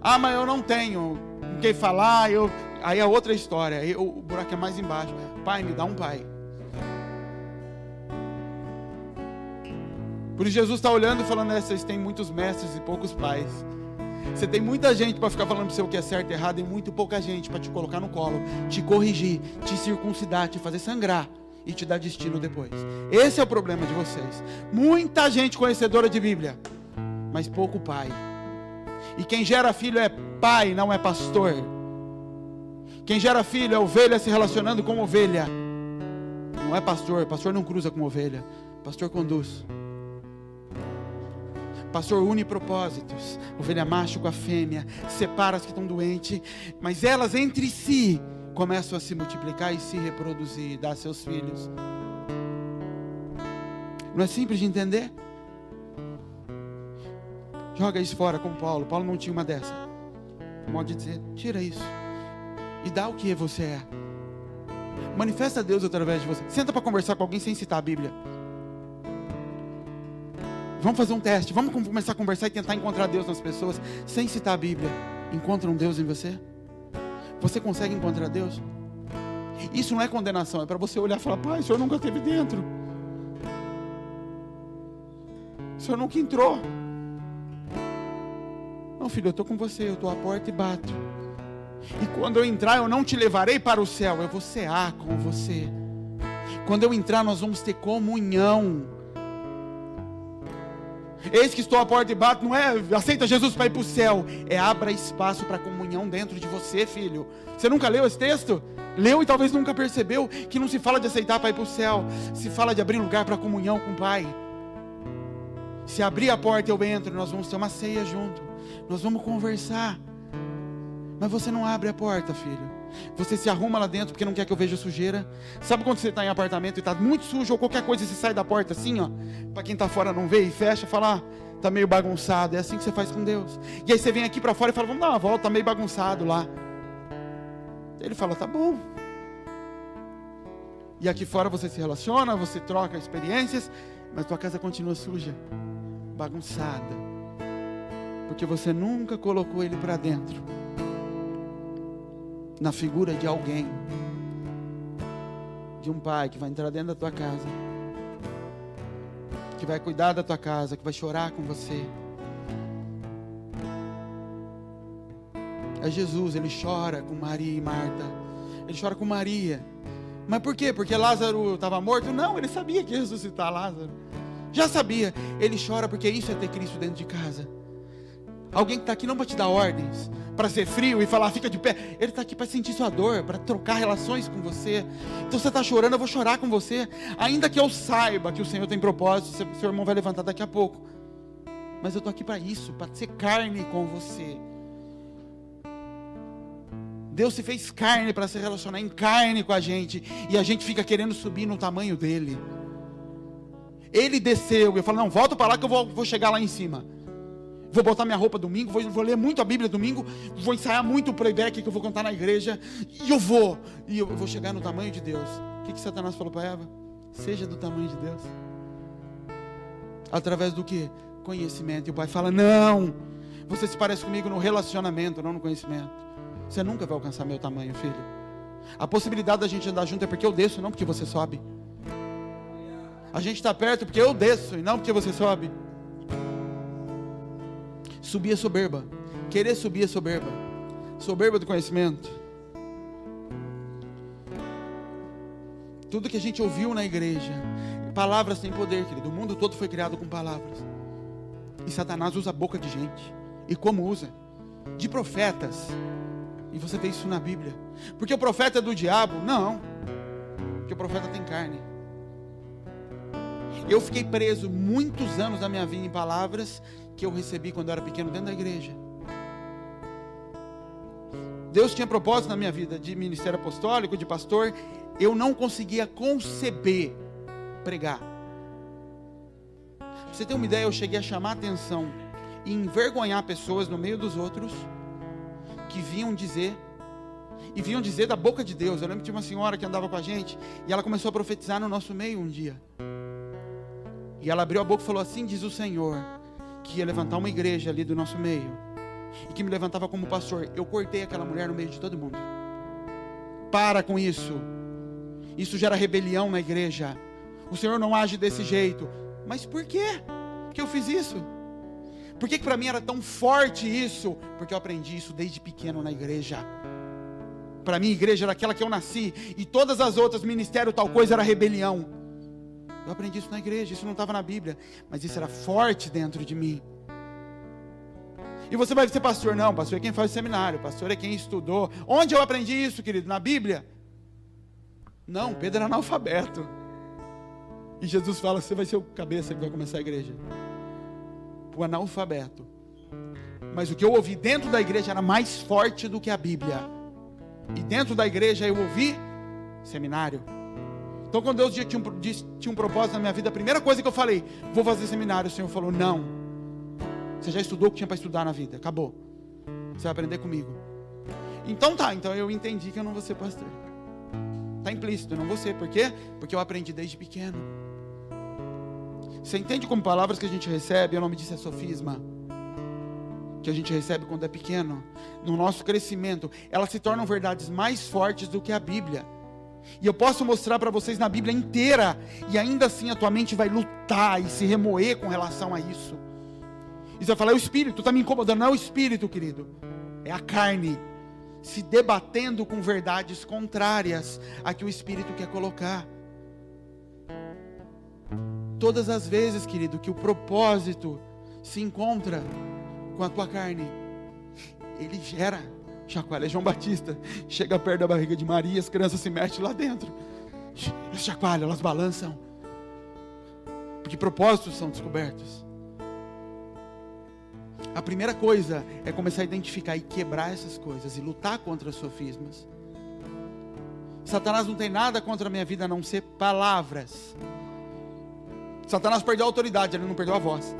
Ah, mas eu não tenho com quem falar, aí é outra história, aí o buraco é mais embaixo. Pai, me dá um pai. Por isso Jesus está olhando e falando, vocês têm muitos mestres e poucos pais. Você tem muita gente para ficar falando para você o que é certo e errado, e muito pouca gente para te colocar no colo, te corrigir, te circuncidar, te fazer sangrar e te dar destino depois. Esse é o problema de vocês. Muita gente conhecedora de Bíblia, mas pouco pai. E quem gera filho é pai, não é pastor. Quem gera filho é ovelha se relacionando com ovelha. Não é pastor, pastor não cruza com ovelha, pastor conduz. Pastor une propósitos, ovelha macho com a fêmea, separa as que estão doentes, mas elas entre si começam a se multiplicar e se reproduzir, dar seus filhos. Não é simples de entender? Joga isso fora com Paulo. Paulo não tinha uma dessa. Modo de dizer, tira isso e dá o que você é. Manifesta a Deus através de você. Senta para conversar com alguém sem citar a Bíblia. Vamos fazer um teste, vamos começar a conversar e tentar encontrar Deus nas pessoas, sem citar a Bíblia. Encontram Deus em você? Você consegue encontrar Deus? Isso não é condenação, é para você olhar e falar, pai, o Senhor nunca esteve dentro. O Senhor nunca entrou. Não, filho, eu estou com você, eu estou à porta e bato. E quando eu entrar, eu não te levarei para o céu, eu vou cear com você. Quando eu entrar, nós vamos ter comunhão. Eis que estou à porta e bato, não é aceita Jesus para ir para o céu, é abra espaço para comunhão dentro de você, filho. Você nunca leu esse texto? Leu e talvez nunca percebeu que não se fala de aceitar para ir para o céu, se fala de abrir lugar para comunhão com o Pai. Se abrir a porta eu entro, nós vamos ter uma ceia junto, nós vamos conversar. Mas você não abre a porta, filho. Você se arruma lá dentro porque não quer que eu veja sujeira. Sabe quando você está em apartamento e está muito sujo ou qualquer coisa e você sai da porta assim, ó, para quem está fora não ver e fecha, fala, ah, tá meio bagunçado. É assim que você faz com Deus. E aí você vem aqui para fora e fala, vamos dar uma volta, tá meio bagunçado lá. Ele fala, tá bom. E aqui fora você se relaciona, você troca experiências, mas tua casa continua suja, bagunçada, porque você nunca colocou ele para dentro, na figura de alguém, de um pai que vai entrar dentro da tua casa, que vai cuidar da tua casa, que vai chorar com você. É Jesus, ele chora com Maria e Marta, ele chora com Maria. Mas por quê? Porque Lázaro estava morto? Não, ele sabia que ia ressuscitar Lázaro, já sabia. Ele chora porque isso é ter Cristo dentro de casa. Alguém que está aqui não para te dar ordens, para ser frio e falar, fica de pé. Ele está aqui para sentir sua dor, para trocar relações com você. Então você está chorando, eu vou chorar com você. Ainda que eu saiba que o Senhor tem propósito, seu irmão vai levantar daqui a pouco. Mas eu estou aqui para isso, para ser carne com você. Deus se fez carne para se relacionar em carne com a gente. E a gente fica querendo subir no tamanho dele. Ele desceu, eu falo, não, volta para lá que eu vou chegar lá em cima. Vou botar minha roupa domingo, vou ler muito a Bíblia domingo, vou ensaiar muito o playback que eu vou cantar na igreja, e eu vou chegar no tamanho de Deus. O que Satanás falou para Eva? Seja do tamanho de Deus. Através do que? Conhecimento. E o pai fala, não, você se parece comigo no relacionamento, não no conhecimento. Você nunca vai alcançar meu tamanho, filho. A possibilidade da gente andar junto é porque eu desço, não porque você sobe. A gente está perto porque eu desço e não porque você sobe. Subir é soberba. Querer subir é soberba. Soberba do conhecimento. Tudo que a gente ouviu na igreja, palavras têm poder, querido. O mundo todo foi criado com palavras. E Satanás usa a boca de gente. E como usa? De profetas. E você vê isso na Bíblia. Porque o profeta é do diabo? Não. Porque o profeta tem carne. Eu fiquei preso muitos anos da minha vida em palavras que eu recebi quando eu era pequeno dentro da igreja. Deus tinha propósito na minha vida de ministério apostólico, de pastor. Eu não conseguia conceber pregar. Pra você ter uma ideia, eu cheguei a chamar a atenção e envergonhar pessoas no meio dos outros que vinham dizer da boca de Deus. Eu lembro de uma senhora que andava com a gente e ela começou a profetizar no nosso meio um dia. E ela abriu a boca e falou, assim diz o Senhor, que ia levantar uma igreja ali do nosso meio, e que me levantava como pastor. Eu cortei aquela mulher no meio de todo mundo. Para com isso. Isso gera rebelião na igreja. O Senhor não age desse jeito. Mas por quê que eu fiz isso? Por que para mim era tão forte isso? Porque eu aprendi isso desde pequeno na igreja. Para mim a igreja era aquela que eu nasci, e todas as outras, ministério tal coisa, era rebelião. Eu aprendi isso na igreja, isso não estava na Bíblia, mas isso era forte dentro de mim. E você vai ser pastor? Não, pastor é quem faz seminário, pastor é quem estudou. Onde eu aprendi isso, querido? Na Bíblia? Não, Pedro era analfabeto. E Jesus fala, você vai ser o cabeça que vai começar a igreja. O analfabeto. Mas o que eu ouvi dentro da igreja era mais forte do que a Bíblia. E dentro da igreja eu ouvi seminário. Então quando Deus tinha um propósito na minha vida, a primeira coisa que eu falei, vou fazer seminário. O Senhor falou, não. Você já estudou o que tinha para estudar na vida, acabou. Você vai aprender comigo. Então eu entendi que eu não vou ser pastor. Está implícito, eu não vou ser. Por quê? Porque eu aprendi desde pequeno. Você entende como palavras que a gente recebe, o nome disso é sofisma, que a gente recebe quando é pequeno, no nosso crescimento, elas se tornam verdades mais fortes do que a Bíblia. E eu posso mostrar para vocês na Bíblia inteira, e ainda assim a tua mente vai lutar e se remoer com relação a isso. E você vai falar, é o espírito, está me incomodando. Não é o espírito, querido, é a carne se debatendo com verdades contrárias a que o espírito quer colocar. Todas as vezes, querido, que o propósito se encontra com a tua carne, ele gera chacoalha. João Batista chega perto da barriga de Maria, as crianças se mexem lá dentro, elas chacoalham, elas balançam, porque propósitos são descobertos. A primeira coisa é começar a identificar e quebrar essas coisas e lutar contra os sofismas. Satanás não tem nada contra a minha vida a não ser palavras. Satanás perdeu a autoridade, ele não perdeu a voz.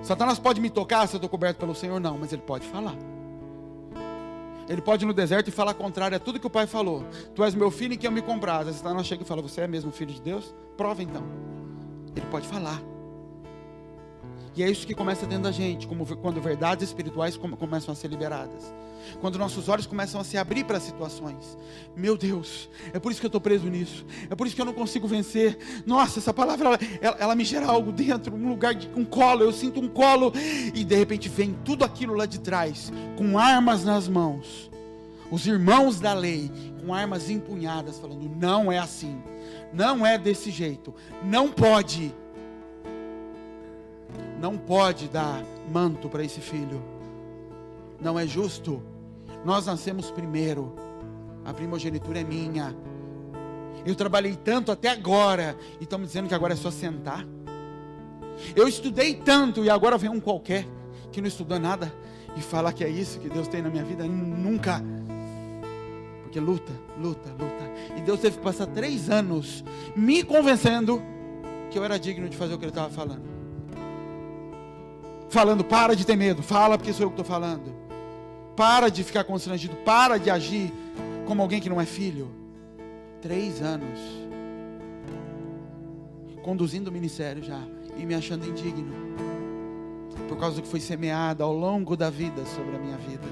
Satanás pode me tocar se eu estou coberto pelo Senhor? Não, mas ele pode falar. Ele pode ir no deserto e falar contrário a tudo que o pai falou. Tu és meu filho em quem eu me compraz. Aí Satanás chega e fala, você é mesmo filho de Deus? Prova então. Ele pode falar. E é isso que começa dentro da gente, quando verdades espirituais começam a ser liberadas. Quando nossos olhos começam a se abrir para situações. Meu Deus, é por isso que eu estou preso nisso. É por isso que eu não consigo vencer. Nossa, essa palavra, ela me gera algo dentro, um lugar de um colo. Eu sinto um colo. E de repente vem tudo aquilo lá de trás, com armas nas mãos. Os irmãos da lei, com armas empunhadas, falando, não é assim. Não é desse jeito. Não pode. Não pode dar manto para esse filho. Não é justo. Nós nascemos primeiro. A primogenitura é minha. Eu trabalhei tanto até agora. E estão me dizendo que agora é só sentar. Eu estudei tanto e agora vem um qualquer que não estudou nada e falar que é isso que Deus tem na minha vida. Nunca. Porque luta. E Deus teve que passar 3 anos me convencendo que eu era digno de fazer o que Ele estava falando. Falando, para de ter medo, fala porque sou eu que estou falando. Para de ficar constrangido, para de agir como alguém que não é filho. 3 anos conduzindo o ministério já e me achando indigno por causa do que foi semeado ao longo da vida sobre a minha vida.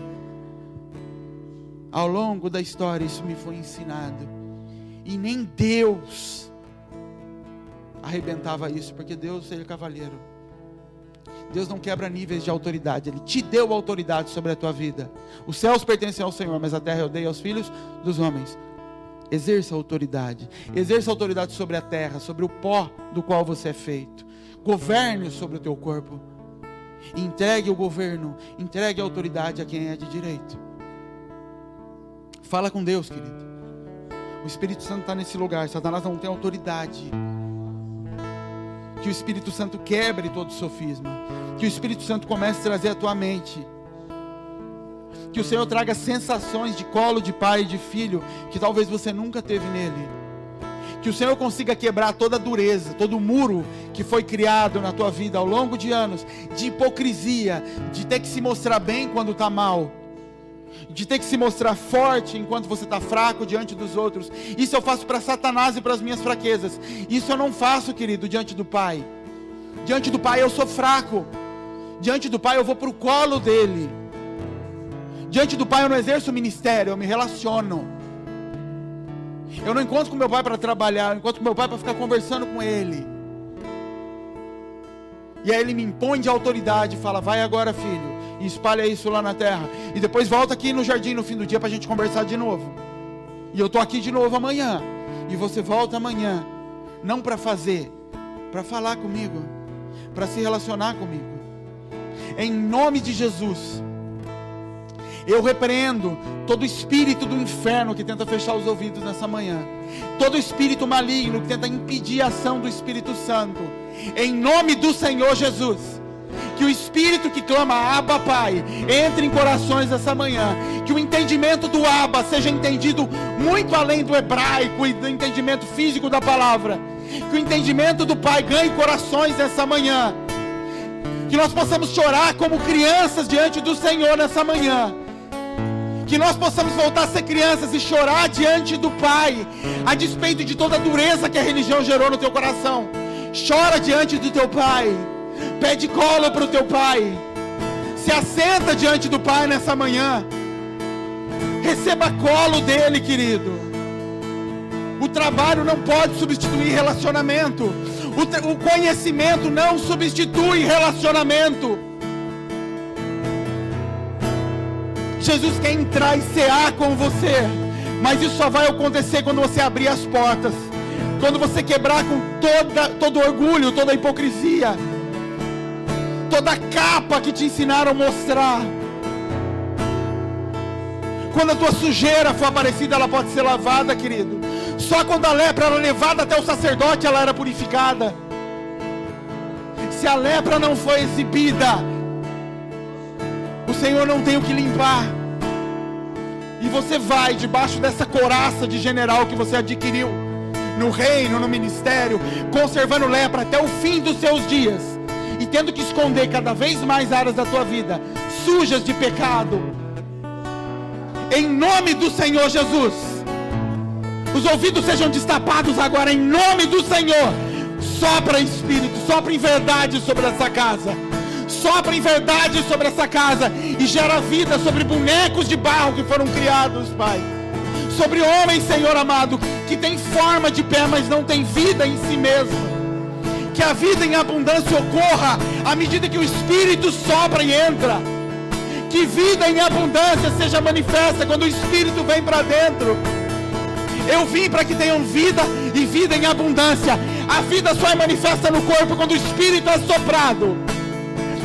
Ao longo da história isso me foi ensinado. E nem Deus arrebentava isso, porque Deus, Ele é cavaleiro. Deus não quebra níveis de autoridade. Ele te deu autoridade sobre a tua vida. Os céus pertencem ao Senhor, mas a terra eu dei aos filhos dos homens. Exerça a autoridade. Exerça a autoridade sobre a terra, sobre o pó do qual você é feito. Governe sobre o teu corpo. Entregue o governo, entregue a autoridade a quem é de direito. Fala com Deus, querido. O Espírito Santo está nesse lugar. Satanás não tem autoridade. Que o Espírito Santo quebre todo sofisma. Que o Espírito Santo comece a trazer a tua mente. Que o Senhor traga sensações de colo de pai e de filho que talvez você nunca teve nele. Que o Senhor consiga quebrar toda a dureza, todo o muro que foi criado na tua vida ao longo de anos, de hipocrisia, de ter que se mostrar bem quando está mal, de ter que se mostrar forte enquanto você está fraco diante dos outros. Isso eu faço para Satanás e para as minhas fraquezas. Isso eu não faço, querido, diante do Pai. Diante do Pai eu sou fraco. Diante do Pai eu vou para o colo dele. Diante do Pai eu não exerço o ministério, eu me relaciono. Eu não encontro com meu pai para trabalhar, eu encontro com meu pai para ficar conversando com ele. E aí ele me impõe de autoridade e fala, vai agora, filho, e espalha isso lá na terra. E depois volta aqui no jardim no fim do dia para a gente conversar de novo. E eu estou aqui de novo amanhã. E você volta amanhã. Não para fazer, para falar comigo, para se relacionar comigo. Em nome de Jesus, eu repreendo todo espírito do inferno que tenta fechar os ouvidos nessa manhã. Todo espírito maligno que tenta impedir a ação do Espírito Santo. Em nome do Senhor Jesus. Que o Espírito que clama Abba Pai entre em corações essa manhã. Que o entendimento do Abba seja entendido muito além do hebraico e do entendimento físico da palavra. Que o entendimento do Pai ganhe corações essa manhã. Que nós possamos chorar como crianças diante do Senhor nessa manhã. Que nós possamos voltar a ser crianças e chorar diante do Pai, a despeito de toda a dureza que a religião gerou no teu coração. Chora diante do teu Pai. Pede colo para o teu Pai. Se assenta diante do Pai nessa manhã. Receba colo dele, querido. O trabalho não pode substituir relacionamento. O conhecimento não substitui relacionamento. Jesus quer entrar e cear com você, mas isso só vai acontecer quando você abrir as portas, quando você quebrar com todo orgulho, toda hipocrisia, toda capa que te ensinaram a mostrar. Quando a tua sujeira for aparecida, ela pode ser lavada, querido. Só quando a lepra era levada até o sacerdote, ela era purificada. Se a lepra não foi exibida, o Senhor não tem o que limpar. E você vai debaixo dessa couraça de general que você adquiriu no reino, no ministério, conservando lepra até o fim dos seus dias, e tendo que esconder cada vez mais áreas da tua vida sujas de pecado. Em nome do Senhor Jesus, os ouvidos sejam destapados agora, em nome do Senhor. Sopra Espírito, sopra em verdade sobre essa casa, sopra em verdade sobre essa casa, e gera vida sobre bonecos de barro que foram criados, Pai. Sobre homens, Senhor amado, que tem forma de pé, mas não tem vida em si mesmo. Que a vida em abundância ocorra à medida que o Espírito sopra e entra. Que vida em abundância seja manifesta quando o Espírito vem para dentro. Eu vim para que tenham vida e vida em abundância. A vida só é manifesta no corpo quando o Espírito é soprado.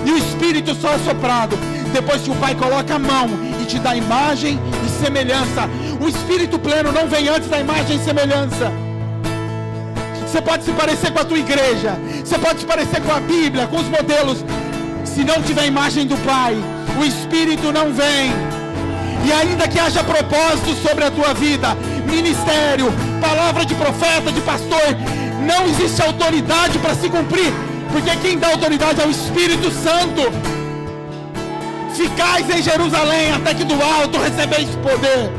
E o Espírito só é soprado depois que o Pai coloca a mão e te dá imagem e semelhança. O Espírito pleno não vem antes da imagem e semelhança. Você pode se parecer com a tua igreja, você pode se parecer com a Bíblia, com os modelos. Se não tiver imagem do Pai, o Espírito não vem. E ainda que haja propósito sobre a tua vida, ministério, palavra de profeta, de pastor, não existe autoridade para se cumprir, porque quem dá autoridade é o Espírito Santo. Ficais em Jerusalém até que do alto recebeis poder.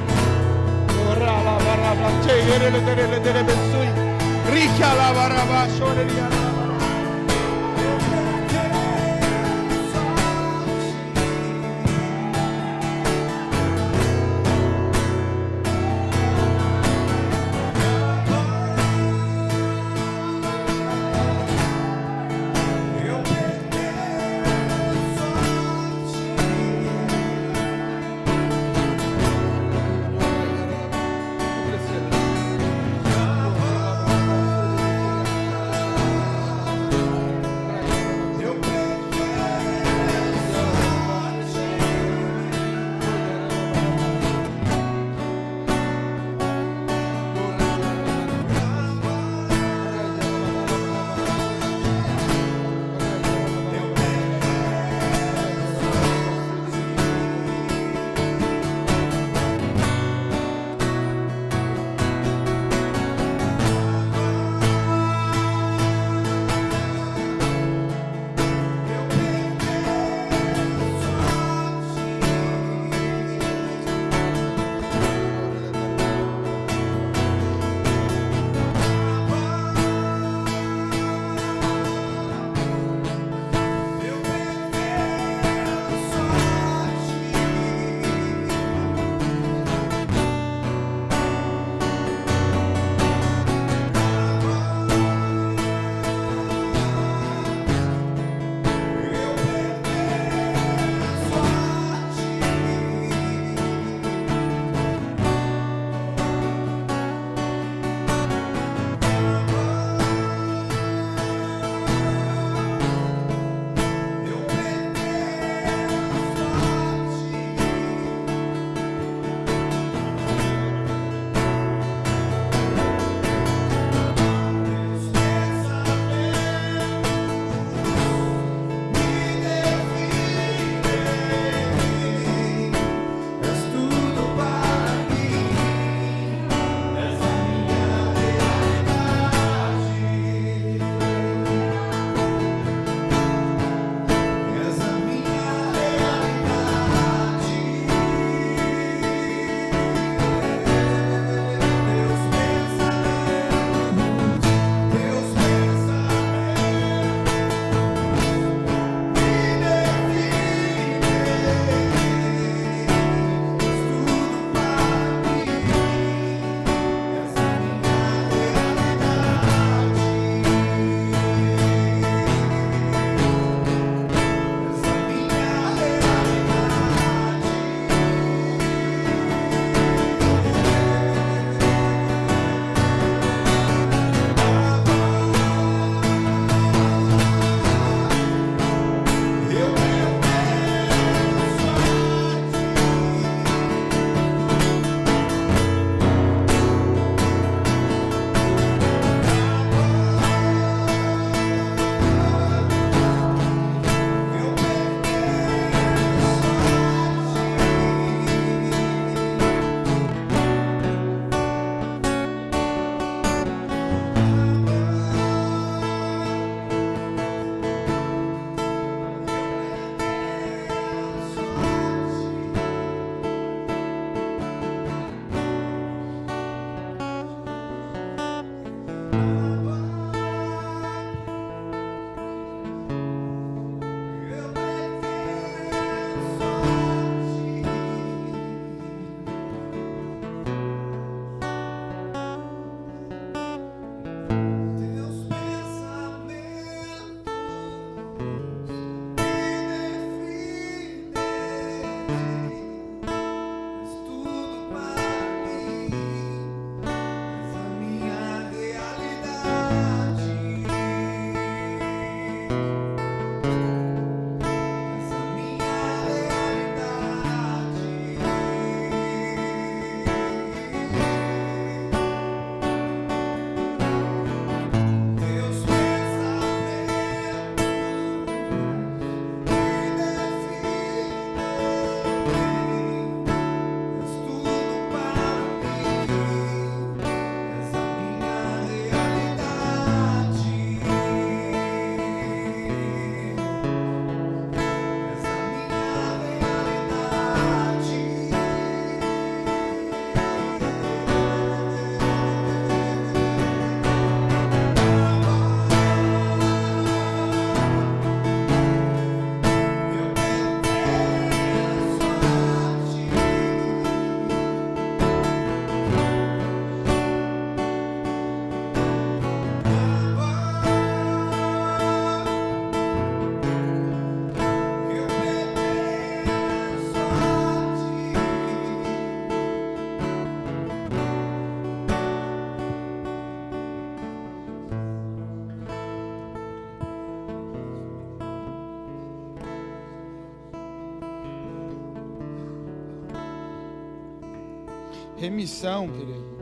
Remissão, querido.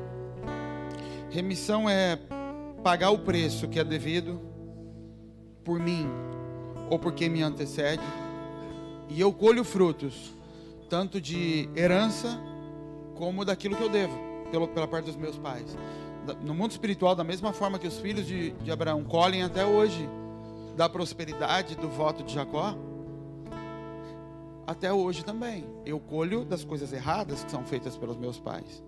Remissão é pagar o preço que é devido por mim ou por quem me antecede, e eu colho frutos tanto de herança como daquilo que eu devo pela parte dos meus pais. No mundo espiritual, da mesma forma que os filhos de Abraão colhem até hoje da prosperidade do voto de Jacó, até hoje também eu colho das coisas erradas que são feitas pelos meus pais.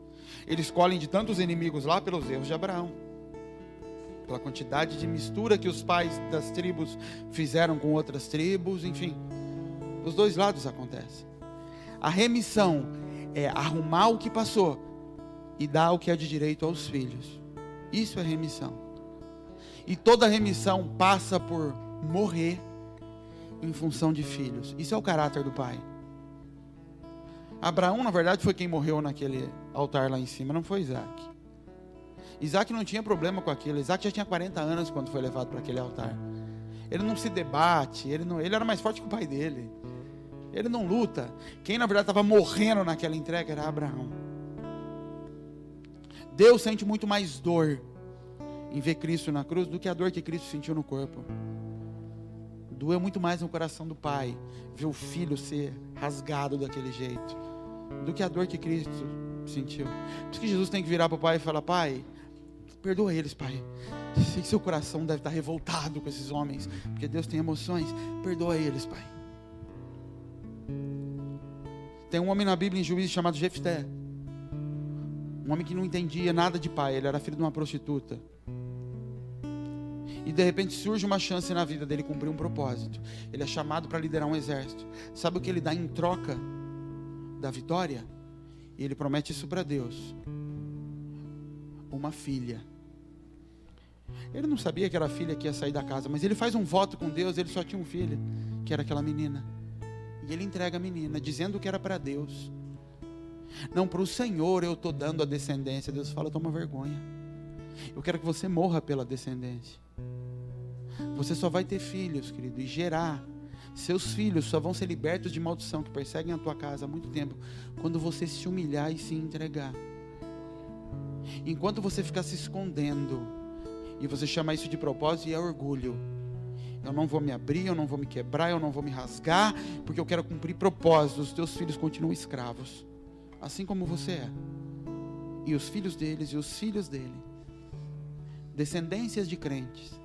Eles colhem de tantos inimigos lá pelos erros de Abraão, pela quantidade de mistura que os pais das tribos fizeram com outras tribos, enfim, os dois lados acontecem. A remissão é arrumar o que passou e dar o que é de direito aos filhos. Isso é remissão. E toda remissão passa por morrer em função de filhos. Isso é o caráter do pai. Abraão, na verdade, foi quem morreu naquele altar lá em cima, não foi Isaac. Isaac não tinha problema com aquilo. Isaac já tinha 40 anos quando foi levado para aquele altar. Ele não se debate, ele era mais forte que o pai dele. Ele não luta. Quem na verdade estava morrendo naquela entrega era Abraão. Deus sente muito mais dor em ver Cristo na cruz do que a dor que Cristo sentiu no corpo. Doeu muito mais no coração do pai ver o filho ser rasgado daquele jeito do que a dor que Cristo sentiu. Por isso que Jesus tem que virar para o pai e falar: pai, perdoa eles, pai. Sei que seu coração deve estar revoltado com esses homens, porque Deus tem emoções. Perdoa eles, pai. Tem um homem na Bíblia em Juízes chamado Jefté. Um homem que não entendia nada de pai. Ele era filho de uma prostituta. E de repente surge uma chance na vida dele cumprir um propósito. Ele é chamado para liderar um exército. Sabe o que ele dá em troca da vitória? E ele promete isso para Deus: uma filha. Ele não sabia que era a filha que ia sair da casa, mas ele faz um voto com Deus. Ele só tinha um filho, que era aquela menina. E ele entrega a menina, dizendo que era para Deus. Não, para o Senhor eu estou dando a descendência. Deus fala: toma vergonha. Eu quero que você morra pela descendência. Você só vai ter filhos, querido, e gerar. Seus filhos só vão ser libertos de maldição que perseguem a tua casa há muito tempo, quando você se humilhar e se entregar. Enquanto você ficar se escondendo, e você chama isso de propósito, e é orgulho. Eu não vou me abrir, eu não vou me quebrar, eu não vou me rasgar, porque eu quero cumprir propósitos. Os teus filhos continuam escravos, assim como você é. E os filhos deles e os filhos dele. Descendências de crentes,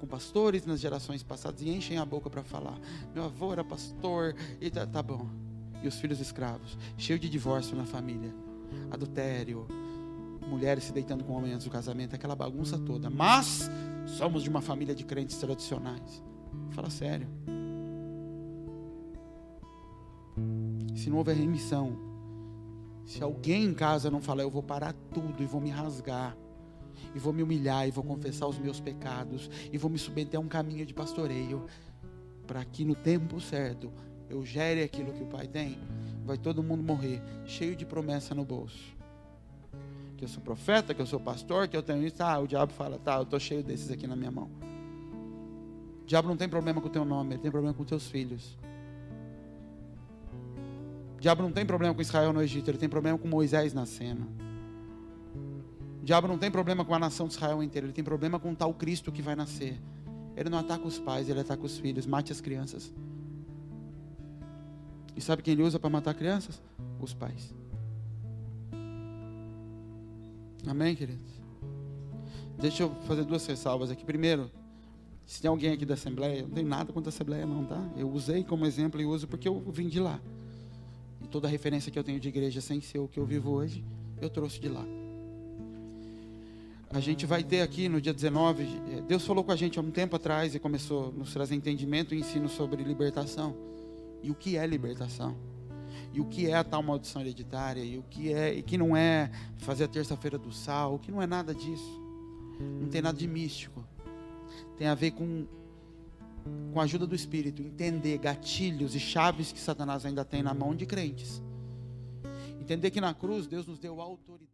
com pastores nas gerações passadas, e enchem a boca para falar: meu avô era pastor, e tá bom. E os filhos escravos, cheio de divórcio na família, adultério, mulheres se deitando com homens antes do casamento, aquela bagunça toda. Mas somos de uma família de crentes tradicionais. Fala sério. Se não houver remissão, se alguém em casa não falar: eu vou parar tudo e vou me rasgar, e vou me humilhar, e vou confessar os meus pecados, e vou me submeter a um caminho de pastoreio, para que no tempo certo eu gere aquilo que o pai tem, vai todo mundo morrer cheio de promessa no bolso. Que eu sou profeta, que eu sou pastor, que eu tenho isso. O diabo fala: eu estou cheio desses aqui na minha mão. O diabo não tem problema com o teu nome, ele tem problema com os teus filhos. O diabo não tem problema com Israel no Egito, ele tem problema com Moisés nascendo. O diabo não tem problema com a nação de Israel inteira, ele tem problema com o tal Cristo que vai nascer. Ele não ataca os pais, ele ataca os filhos. Mate as crianças. E sabe quem ele usa para matar crianças? Os pais. Amém, queridos? Deixa eu fazer duas ressalvas aqui. Primeiro, se tem alguém aqui da Assembleia, eu não tenho nada contra a Assembleia não, tá? Eu usei como exemplo e uso porque eu vim de lá. E toda a referência que eu tenho de igreja sem ser o que eu vivo hoje, eu trouxe de lá. A gente vai ter aqui no dia 19, Deus falou com a gente há um tempo atrás e começou a nos trazer entendimento e ensino sobre libertação. E o que é libertação? E o que é a tal maldição hereditária? E o que é, e que não é fazer a terça-feira do sal? O que não é nada disso? Não tem nada de místico. Tem a ver com a ajuda do Espírito, entender gatilhos e chaves que Satanás ainda tem na mão de crentes. Entender que na cruz Deus nos deu autoridade.